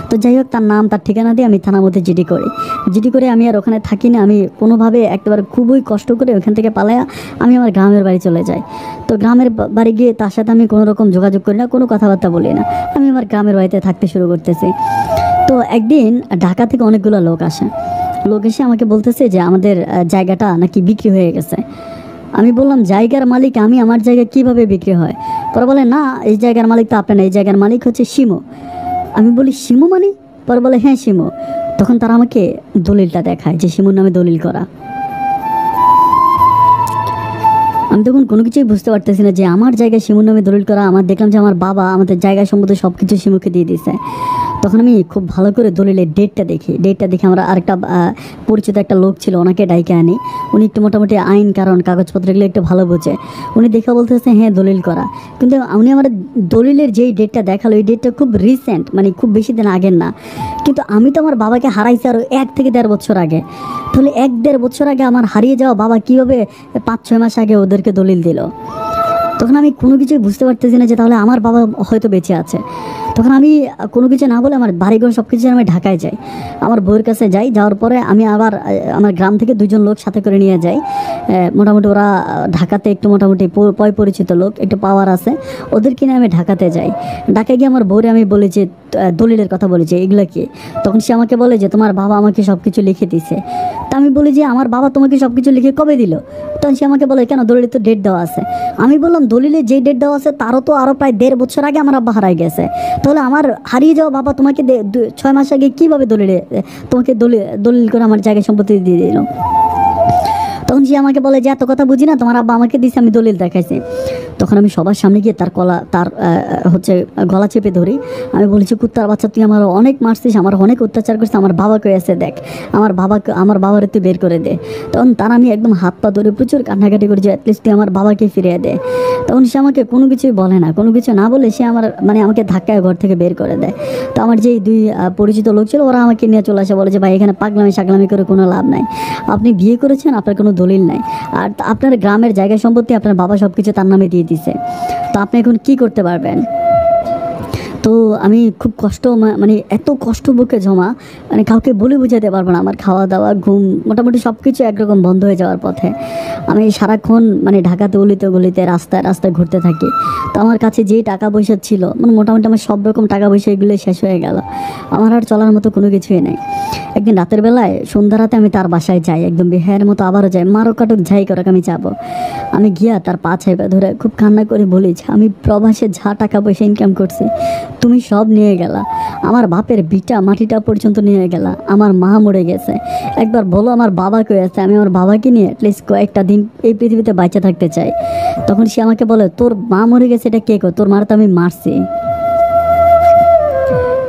তো যাই হোক, তার নাম তার ঠিকানা দিয়ে আমি থানার মধ্যে জিডি করে আমি আর ওখানে থাকি না। আমি কোনোভাবে একেবারে খুবই কষ্ট করে ওখান থেকে পালায়া আমি আমার গ্রামের বাড়ি চলে যাই। তো গ্রামের বাড়ি গিয়ে তার সাথে আমি কোনো রকম যোগাযোগ করি না, কোনো কথাবার্তা বলি না, আমি আমার গ্রামের বাড়িতে থাকতে শুরু করতেছি। তো একদিন ঢাকা থেকে অনেকগুলো লোক এসে আমাকে বলতেছে যে আমাদের জায়গাটা নাকি বিক্রি হয়ে গেছে। আমি বললাম জায়গার মালিক আমি, আমার জায়গা কিভাবে বিক্রি হয়? পরে বলে না, এই জায়গার মালিক তো আপনি না, এই জায়গার মালিক হচ্ছে শিমু। আমি বলি শিমু মানে? পরে বলে হ্যাঁ শিমু। তখন তারা আমাকে দলিলটা দেখায় যে শিমুর নামে দলিল করা। আমি তখন কোনো কিছুই বুঝতে পারতেছি না যে আমার জায়গায় শিমুর নামে দলিল করা। দেখলাম যে আমার বাবা আমাদের জায়গায় সম্বন্ধে সব কিছু শিমুকে দিয়ে দিয়েছে। তখন আমি খুব ভালো করে দলিলের ডেটটা দেখি আমরা আরেকটা পরিচিত একটা লোক ছিল, ওনাকে ডাইকে আনি। উনি একটু মোটামুটি আইন কারণ কাগজপত্র এগুলো একটু ভালো বোঝে। উনি দেখে বলতেছে হ্যাঁ দলিল করা, কিন্তু উনি আমার দলিলের যেই ডেটটা দেখালো এই ডেটটা খুব রিসেন্ট, খুব বেশি দিন আগের না। কিন্তু আমি তো আমার বাবাকে হারাইছি আরও 1 থেকে 1.5 বছর আগে। তাহলে 1-1.5 বছর আগে আমার হারিয়ে যাওয়া বাবা কীভাবে 5-6 মাস আগে ওদেরকে দলিল দিল? তখন আমি কোনো কিছুই বুঝতে পারতেছি না যে তাহলে আমার বাবা হয়তো বেঁচে আছে। তখন আমি কোনো কিছু না বলে আমার বাড়িঘর সব কিছু আমি ঢাকায় যাই, আমার বউয়ের কাছে যাওয়ার পরে আমি আবার আমার গ্রাম থেকে 2জন লোক সাথে করে নিয়ে যাই। মোটামুটি ওরা ঢাকাতে একটু মোটামুটি পরিচিত লোক, একটু পাওয়ার আছে, ওদেরকে নিয়ে আমি ঢাকাতে যাই। ঢাকায় গিয়ে আমার বউরে আমি বলি যে দলিলের কথা বলেছি এগুলো কি? তখন সে আমাকে বলে যে তোমার বাবা আমাকে সব কিছু লিখে দিছে। তা আমি বলি যে আমার বাবা তোমাকে সব কিছু লিখে কবে দিল? তখন সে আমাকে বলে কেন, দলিলে তো ডেট দেওয়া আছে। আমি বললাম দলিলে যেই ডেট দেওয়া আছে তারও তো আরও প্রায় 1.5 বছর আগে আমার আব্বা হারাই গেছে, তাহলে আমার হারিয়ে যাওয়া বাবা তোমাকে 6 মাস আগে কীভাবে তোমাকে দলিল করে আমার জায়গায় সম্পত্তি দিয়ে দিল? তখন সে আমাকে বলে যে এত কথা বুঝি না, তোমার আব্বা আমাকে দিয়েছে, আমি দলিল দেখাইছি। তখন আমি সবার সামনে গিয়ে তার গলা চেপে ধরি। আমি বলেছি কুত্তার বাচ্চা, তুই আমার অনেক মারছিস, আমার অনেক অত্যাচার করছিস, আমার বাবাকে এসে দেখ, আমার বাবারে তুই বের করে দে। তখন তার আমি একদম হাত পা ধরে প্রচুর কান্নাকাটি করি যে অ্যাটলিস্ট তুই আমার বাবাকে ফিরিয়ে দে। তখন সে আমাকে কোনো কিছুই বলে না, কোনো কিছু না বলে সে আমাকে ধাক্কায় ঘর থেকে বের করে দেয়। তো আমার যেই 2 পরিচিত লোক ছিল ওরা আমাকে নিয়ে চলে আসে, বলে যে ভাই এখানে পাগলামি করে কোনো লাভ নাই, আপনি বিয়ে করেছেন, আপনার কোনো দলিল নাই, আর আপনার গ্রামের জায়গা সম্পত্তি আপনার বাবা সব কিছু তার নামে দিয়ে দিছে, তো আপনি এখন কি করতে পারবেন? তো তো আমি খুব কষ্ট মানে এত কষ্ট বুকে জমা, মানে কাউকে বলে বোঝাতে পারবো না। আমার খাওয়া দাওয়া ঘুম মোটামুটি সব কিছু একরকম বন্ধ হয়ে যাওয়ার পথে। আমি সারাক্ষণ মানে ঢাকাতে গলিতে গলিতে রাস্তায় রাস্তায় ঘুরতে থাকি। তো আমার কাছে যেই টাকা পয়সা ছিল মানে মোটামুটি আমার সব রকম টাকা পয়সা এগুলো শেষ হয়ে গেল। আমার আর চলার মতো কোনো কিছুই নেই। একদিন রাতের বেলায় সন্ধ্যা রাতে আমি তার বাসায় যাই, একদম বেহায়ের মতো আবারও যাই, মারো কাটুক যাই করুক আমি যাবো। আমি গিয়া তার পা চাইপা ধরে খুব কান্না করে বলি যে আমি প্রবাসে যা টাকা পয়সা ইনকাম করছি তুমি সব নিয়ে গেলা, আমার বাপের বিটা মাটিটা পর্যন্ত নিয়ে গেলা, আমার মা মরে গেছে, একবার বলো আমার বাবা কই আছে, আমি আমার বাবাকে নিয়ে অ্যাটলিস্ট কয়েকটা দিন এই পৃথিবীতে বাঁচা থাকতে চাই। তখন সে আমাকে বলে তোর মা মরে গেছে এটা কে কো, তোর মার তো আমি মারছি।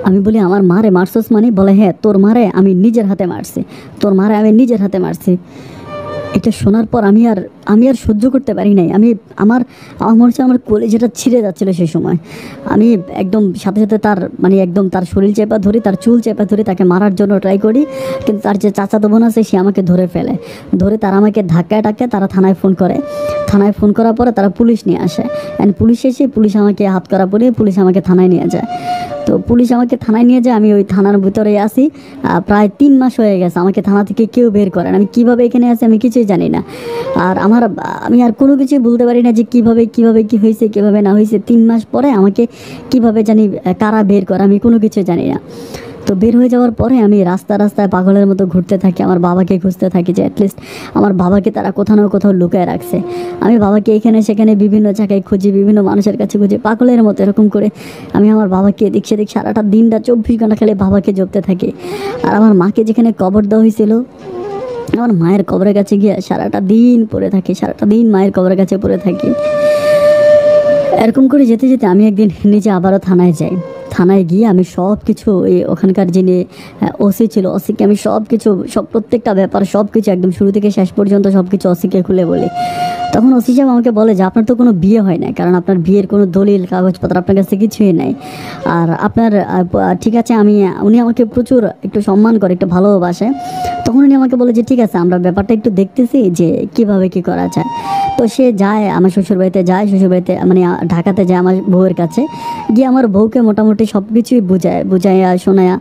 আমি বলি আমার মারে মারছস মানে? বলে হ্যাঁ তোর মারে আমি নিজের হাতে মারছি, তোর মারে আমি নিজের হাতে মারছি। এটা শোনার পর আমি আর সহ্য করতে পারি নাই। আমার মনে হচ্ছে আমার কলেজাটা ছিঁড়ে যাচ্ছিলো সেই সময়। আমি একদম সাথে সাথে তার মানে একদম তার শরীর চেপা ধরি, তার চুল চেপা ধরি, তাকে মারার জন্য ট্রাই করি। কিন্তু তার যে চাচাতো বোন আছে সে আমাকে ধরে ফেলে, ধরে তারা আমাকে ধাক্কায় টাক্কায় তারা থানায় ফোন করে। থানায় ফোন করার পরে তারা পুলিশ নিয়ে আসে, অ্যান্ড পুলিশ এসে পুলিশ আমাকে হাত করা পরিয়ে পুলিশ আমাকে থানায় নিয়ে যায়। তো পুলিশ আমাকে থানায় নিয়ে যায়, আমি ওই থানার ভিতরে আসি। প্রায় 3 মাস হয়ে গেছে, আমাকে থানা থেকে কেউ বের করেন। আমি কীভাবে এখানে আছি আমি কিছুই জানি না। আর আমি আর কোনো কিছুই বলতে পারি না যে কীভাবে কী হয়েছে কীভাবে না হয়েছে। 3 মাস পরে আমাকে কীভাবে জানি কারা বের করে আমি কোনো কিছু জানি না। তো বের হয়ে যাওয়ার পরে আমি রাস্তায় পাগলের মতো ঘুরতে থাকি, আমার বাবাকে খুঁজতে থাকি যে অ্যাটলিস্ট আমার বাবাকে তারা কোথাও না কোথাও লুকায় রাখছে। আমি বাবাকে এখানে সেখানে বিভিন্ন জায়গায় খুঁজি, বিভিন্ন মানুষের কাছে খুঁজি, পাগলের মতো এরকম করে আমি আমার বাবাকে এদিক সেদিক সারাটা দিনটা 24 ঘন্টা খেলে বাবাকে জপতে থাকি। আর আমার মাকে যেখানে কবর দেওয়া হয়েছিল আমার মায়ের কবরের কাছে গিয়ে সারাটা দিন পড়ে থাকি, সারাটা দিন মায়ের কবরের কাছে পড়ে থাকি। এরকম করে যেতে যেতে আমি একদিন নিজে আবারও থানায় যাই। থানায় গিয়ে আমি সব কিছু ওখানকার যিনি ওসি ছিল ওসিকে আমি সব প্রত্যেকটা ব্যাপার সব কিছু একদম শুরু থেকে শেষ পর্যন্ত সব কিছু ওসিকে খুলে বলি। তখন ওসি সাহেব আমাকে বলে যে আপনার তো কোনো বিয়ে হয় না, কারণ আপনার বিয়ের কোনো দলিল কাগজপত্র আপনার কাছে কিছুই নাই। আর আপনার ঠিক আছে উনি আমাকে প্রচুর একটু সম্মান করে, একটু ভালোবাসে। তখন উনি আমাকে বলে যে ঠিক আছে আমরা ব্যাপারটা একটু দেখতেছি যে কিভাবে কি করা যায়। তো সে যায় আমার শ্বশুরবাড়িতে শ্বশুরবাড়িতে মানে ঢাকাতে যায় আমার বউয়ের কাছে গিয়ে আমার বউকে মোটামুটি সব কিছুই বুঝাইয়া শোনায়া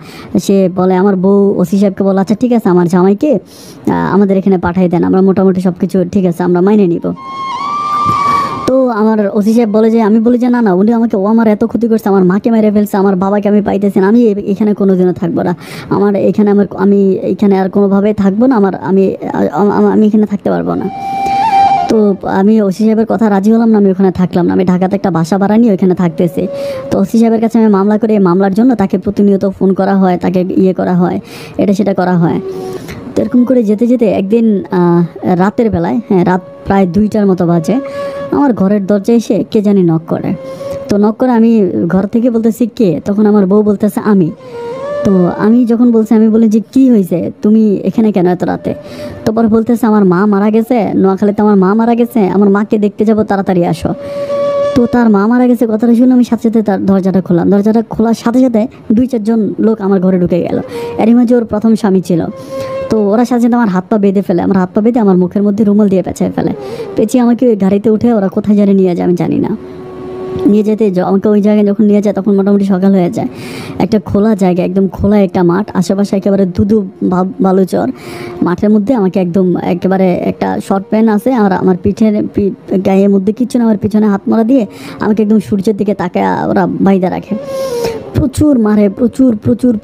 সে বলে, আমার বউ ওসি সাহেবকে বলে আচ্ছা ঠিক আছে আমার জামাইকে আমাদের এখানে পাঠাই দেন, আমরা মোটামুটি সব কিছু ঠিক আছে আমরা মাইনে নিব। তো আমার ওসি সাহেব বলে যে আমি বলি যে না উনি ও আমার এত ক্ষতি করছে, আমার মাকে মেরে ফেলছে, আমার বাবাকে আমি পাইতেছি না, আমি এখানে কোনোদিনও থাকবো না, আমি এখানে আর কোনোভাবেই থাকবো না, আমি এখানে থাকতে পারবো না। তো আমি ওসি সাহেবের কথা রাজি হলাম না, আমি ওখানে থাকলাম না, আমি ঢাকাতে একটা বাসা ভাড়া নিয়ে ওইখানে থাকতেছি। তো ওসি সাহেবের কাছে আমি মামলা করি, এই মামলার জন্য তাকে প্রতিনিয়ত ফোন করা হয়, তাকে করা হয়, এটা সেটা করা হয়। তো এরকম করে যেতে যেতে একদিন রাতের বেলায়, রাত প্রায় 2টার মতো বাজে, আমার ঘরের দরজায় এসে কে জানি নক করে। তো নক করে আমি ঘর থেকে বলতেছি কে, তখন আমার বউ বলতেছে আমি। তো আমি যখন বলছি আমি বলি যে কী হয়েছে তুমি এখানে কেন এত রাতে? তো পরে বলতেছে আমার মা মারা গেছে, নোয়াখালীতে আমার মা মারা গেছে, আমার মাকে দেখতে যাবো, তাড়াতাড়ি আসো। তো তার মা মারা গেছে কথাটা শুনে আমি সাথে সাথে তার দরজাটা খোলাম। দরজাটা খোলার সাথে সাথে 2-4 জন লোক আমার ঘরে ঢুকে গেল। এরই মাঝে ওর প্রথম স্বামী ছিল। তো ওরা সাথে সাথে আমার হাত পা বেঁধে ফেলে, আমার হাত পা বেঁধে আমার মুখের মধ্যে রুমাল দিয়ে পেঁচায় ফেলে, পেঁচিয়ে আমাকে ওই গাড়িতে উঠে ওরা কোথায় জানি নিয়ে যায় আমি জানি না। নিয়ে যেতে আমাকে ওই জায়গায় যখন নিয়ে যায় তখন মোটামুটি সকাল হয়ে যায়। একটা খোলা জায়গা, একদম খোলা একটা মাঠ, আশেপাশে একেবারে ধুধু বালুচর। মাঠের মধ্যে আমাকে একেবারে একটা শর্ট প্যান্ট আছে আর আমার গায়ের মধ্যে কিচ্ছু না, আমার পিছনে হাত মারা দিয়ে আমাকে একদম সূর্যের দিকে তাকায় ওরা বাইদা রাখে। প্রচুর মারে,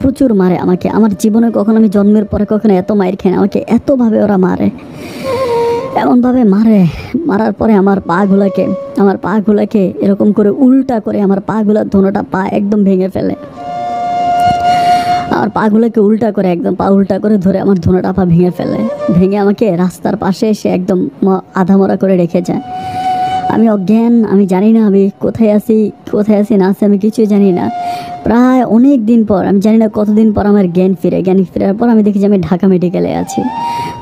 প্রচুর মারে আমাকে। আমার জীবনে কখনো আমি জন্মের পরে কখনো এত মায়ের খাই না, আমাকে এতভাবে ওরা মারে, এমনভাবে মারার পরে আমার পাগুলাকে এরকম করে উল্টা করে আমার দোনোটা পা একদম ভেঙে ফেলে। আমার পাগুলোকে উল্টা করে ধরে আমার দোনোটা পা ভেঙে আমাকে রাস্তার পাশে এসে একদম আধামরা করে রেখে যায়। আমি অজ্ঞান, আমি জানি না আমি কোথায় আছি না আছি, আমি কিছুই জানি না। প্রায় অনেক দিন পর, আমি জানি না কতদিন পর আমার জ্ঞান ফেরার পর আমি দেখি যে আমি ঢাকা মেডিকেলে আছি।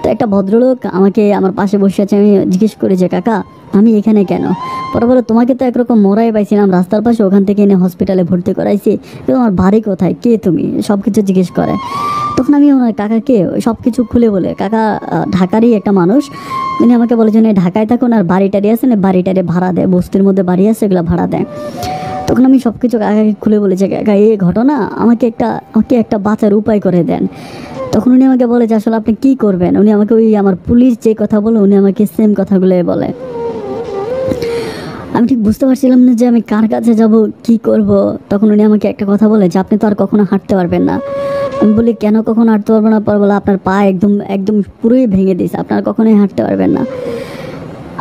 তো একটা ভদ্রলোক আমাকে আমার পাশে বসে আছে, আমি জিজ্ঞেস করি যে কাকা আমি এখানে কেন? পরে বলে তোমাকে তো একরকম মোড়াই পাইছিলাম রাস্তার পাশে, ওখান থেকে এনে হসপিটালে ভর্তি করাইছি, কিন্তু আমার বাড়ি কোথায়, কে তুমি, সব কিছু জিজ্ঞেস করে। তখন আমি ওনার কাকাকে সব কিছু খুলে বলে, কাকা ঢাকারই একটা মানুষ, উনি আমাকে বলে যে ঢাকায় থাকুন আর বাড়িটারি আছে না, বাড়িটারি ভাড়া দেয়, বস্তির মধ্যে বাড়ি আছে, এগুলো ভাড়া দেয়। তো তখন আমি সব কিছু কাকাকে খুলে বলেছি, কাকা এই ঘটনা, আমাকে একটা বাঁচার উপায় করে দেন। তখন উনি আমাকে বলে যে আসলে আপনি কী করবেন। উনি আমাকে ওই আমার পুলিশ যে কথা বলে উনি আমাকে সেম কথাগুলোই বলে। আমি ঠিক বুঝতে পারছিলাম না যে আমি কার কাছে যাব, কি করব। তখন উনি আমাকে একটা কথা বলে যে আপনি তো আর কখনো হাঁটতে পারবেন না। আমি বলি কেন কখনো হাঁটতে পারবো না? পর বলে আপনার পা একদম একদম পুরোই ভেঙে দিয়েছে, আপনার কখনোই হাঁটতে পারবেন না।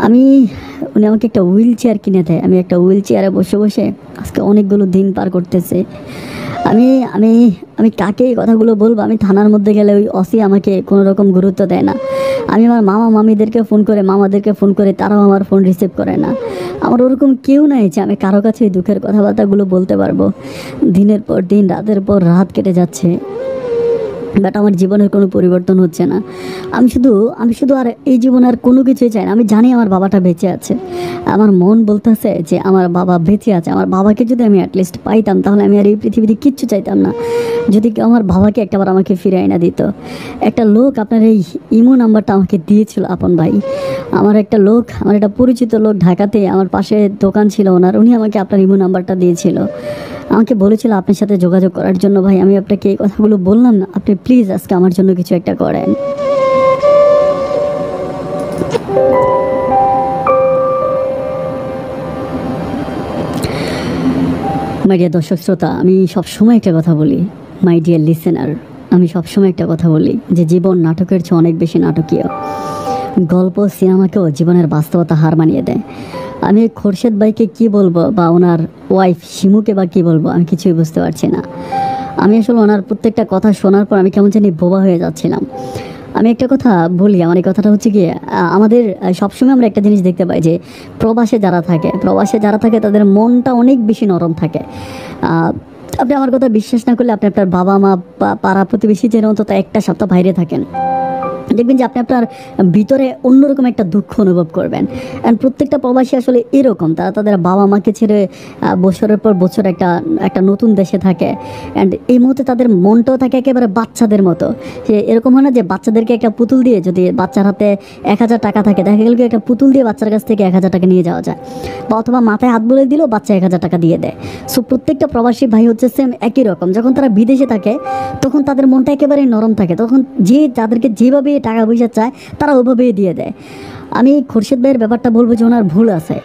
আমি উনি আমাকে একটা হুইল চেয়ার কিনে দেয়। আমি একটা হুইল চেয়ারে বসে বসে আজকে অনেকগুলো দিন পার করতেছে। আমি আমি আমি কাকে এই কথাগুলো বলবো? আমি থানার মধ্যে গেলে ওই অসি আমাকে কোনো রকম গুরুত্ব দেয় না। আমি আমার মামা মামিদেরকে ফোন করে, মামাদেরকে ফোন করে, তারাও আমার ফোন রিসিভ করে না। আমার ওরকম কেউ নাই যে আমি কারো কাছে এই দুঃখের কথাবার্তাগুলো বলতে পারবো। দিনের পর দিন, রাতের পর রাত কেটে যাচ্ছে, বাট আমার জীবনের কোনো পরিবর্তন হচ্ছে না। আমি শুধু আর এই জীবনে আর কোনো কিছুই চাই না। আমি জানি আমার বাবাটা বেঁচে আছে। আমার মন বলতেছে যে আমার বাবা বেঁচে আছে। আমার বাবাকে যদি আমি অ্যাটলিস্ট পাইতাম তাহলে আমি আর এই পৃথিবীতে কিচ্ছু চাইতাম না। যদি কেউ আমার বাবাকে একটাবার আমাকে ফিরে এনে দিত। একটা লোক আপনার এই ইমো নাম্বারটা আমাকে দিয়েছিল আপন ভাই। আমার একটা পরিচিত লোক ঢাকাতে, আমার পাশে দোকান ছিল ওনার, উনি আমাকে আপনার ইমো নাম্বারটা দিয়েছিল। আমাকে বলেছিল আপনার সাথে যোগাযোগ করার জন্য। ভাই আমি আপনাকে এই কথাগুলো বললাম না, আপনি প্লিজ আজকে আমার জন্য কিছু একটা করেন। মাই ডিয়ার দর্শক শ্রোতা, আমি সবসময় একটা কথা বলি, মাই ডিয়ার লিসেনার, আমি সবসময় একটা কথা বলি যে জীবন নাটকের চেয়ে অনেক বেশি নাটকীয়। গল্প সিনেমাকেও জীবনের বাস্তবতা হার মানিয়ে দেয়। আমি খোরশেদ ভাইকে কি বলবো, বা ওনার ওয়াইফ শিমুকে বা কী বলবো, আমি কিছুই বুঝতে পারছি না। আমি আসলে ওনার প্রত্যেকটা কথা শোনার পর আমি কেমন জানি বোবা হয়ে যাচ্ছিলাম। আমি একটা কথা বলি, আমার এই কথাটা হচ্ছে কি, আমাদের সবসময় আমরা একটা জিনিস দেখতে পাই যে প্রবাসে যারা থাকে তাদের মনটা অনেক বেশি নরম থাকে। আপনি আমার কথা বিশ্বাস না করলে আপনি আপনার বাবা মা বা পাড়া প্রতিবেশী যেন অন্তত একটা সপ্তাহ বাইরে থাকেন, দেখবেন যে আপনি আপনার ভিতরে অন্যরকম একটা দুঃখ অনুভব করবেন। অ্যান্ড প্রত্যেকটা প্রবাসী আসলে এরকম, তারা তাদের বাবা মাকে ছেড়ে বছরের পর বছর একটা নতুন দেশে থাকে। অ্যান্ড এই মুহূর্তে তাদের মনটাও থাকে একেবারে বাচ্চাদের মতো। যে এরকম হয় না যে বাচ্চাদেরকে একটা পুতুল দিয়ে, যদি বাচ্চার হাতে 1000 টাকা থাকে, দেখা গেল একটা পুতুল দিয়ে বাচ্চার কাছ থেকে 1000 টাকা নিয়ে যাওয়া যায়, বা অথবা মাথায় হাত বলে দিলেও বাচ্চা 1000 টাকা দিয়ে দেয়। সো প্রত্যেকটা প্রবাসী ভাই হচ্ছে সেম একই রকম। যখন তারা বিদেশে থাকে তখন তাদের মনটা একেবারেই নরম থাকে, তখন তাদেরকে যেভাবে টাকা পয়সা চায় তারা ওভাবেই দিয়ে দেয়। আমি খোরশেদ ভাইয়ের ব্যাপারটা বলবো যে ওনার ভুল আছে।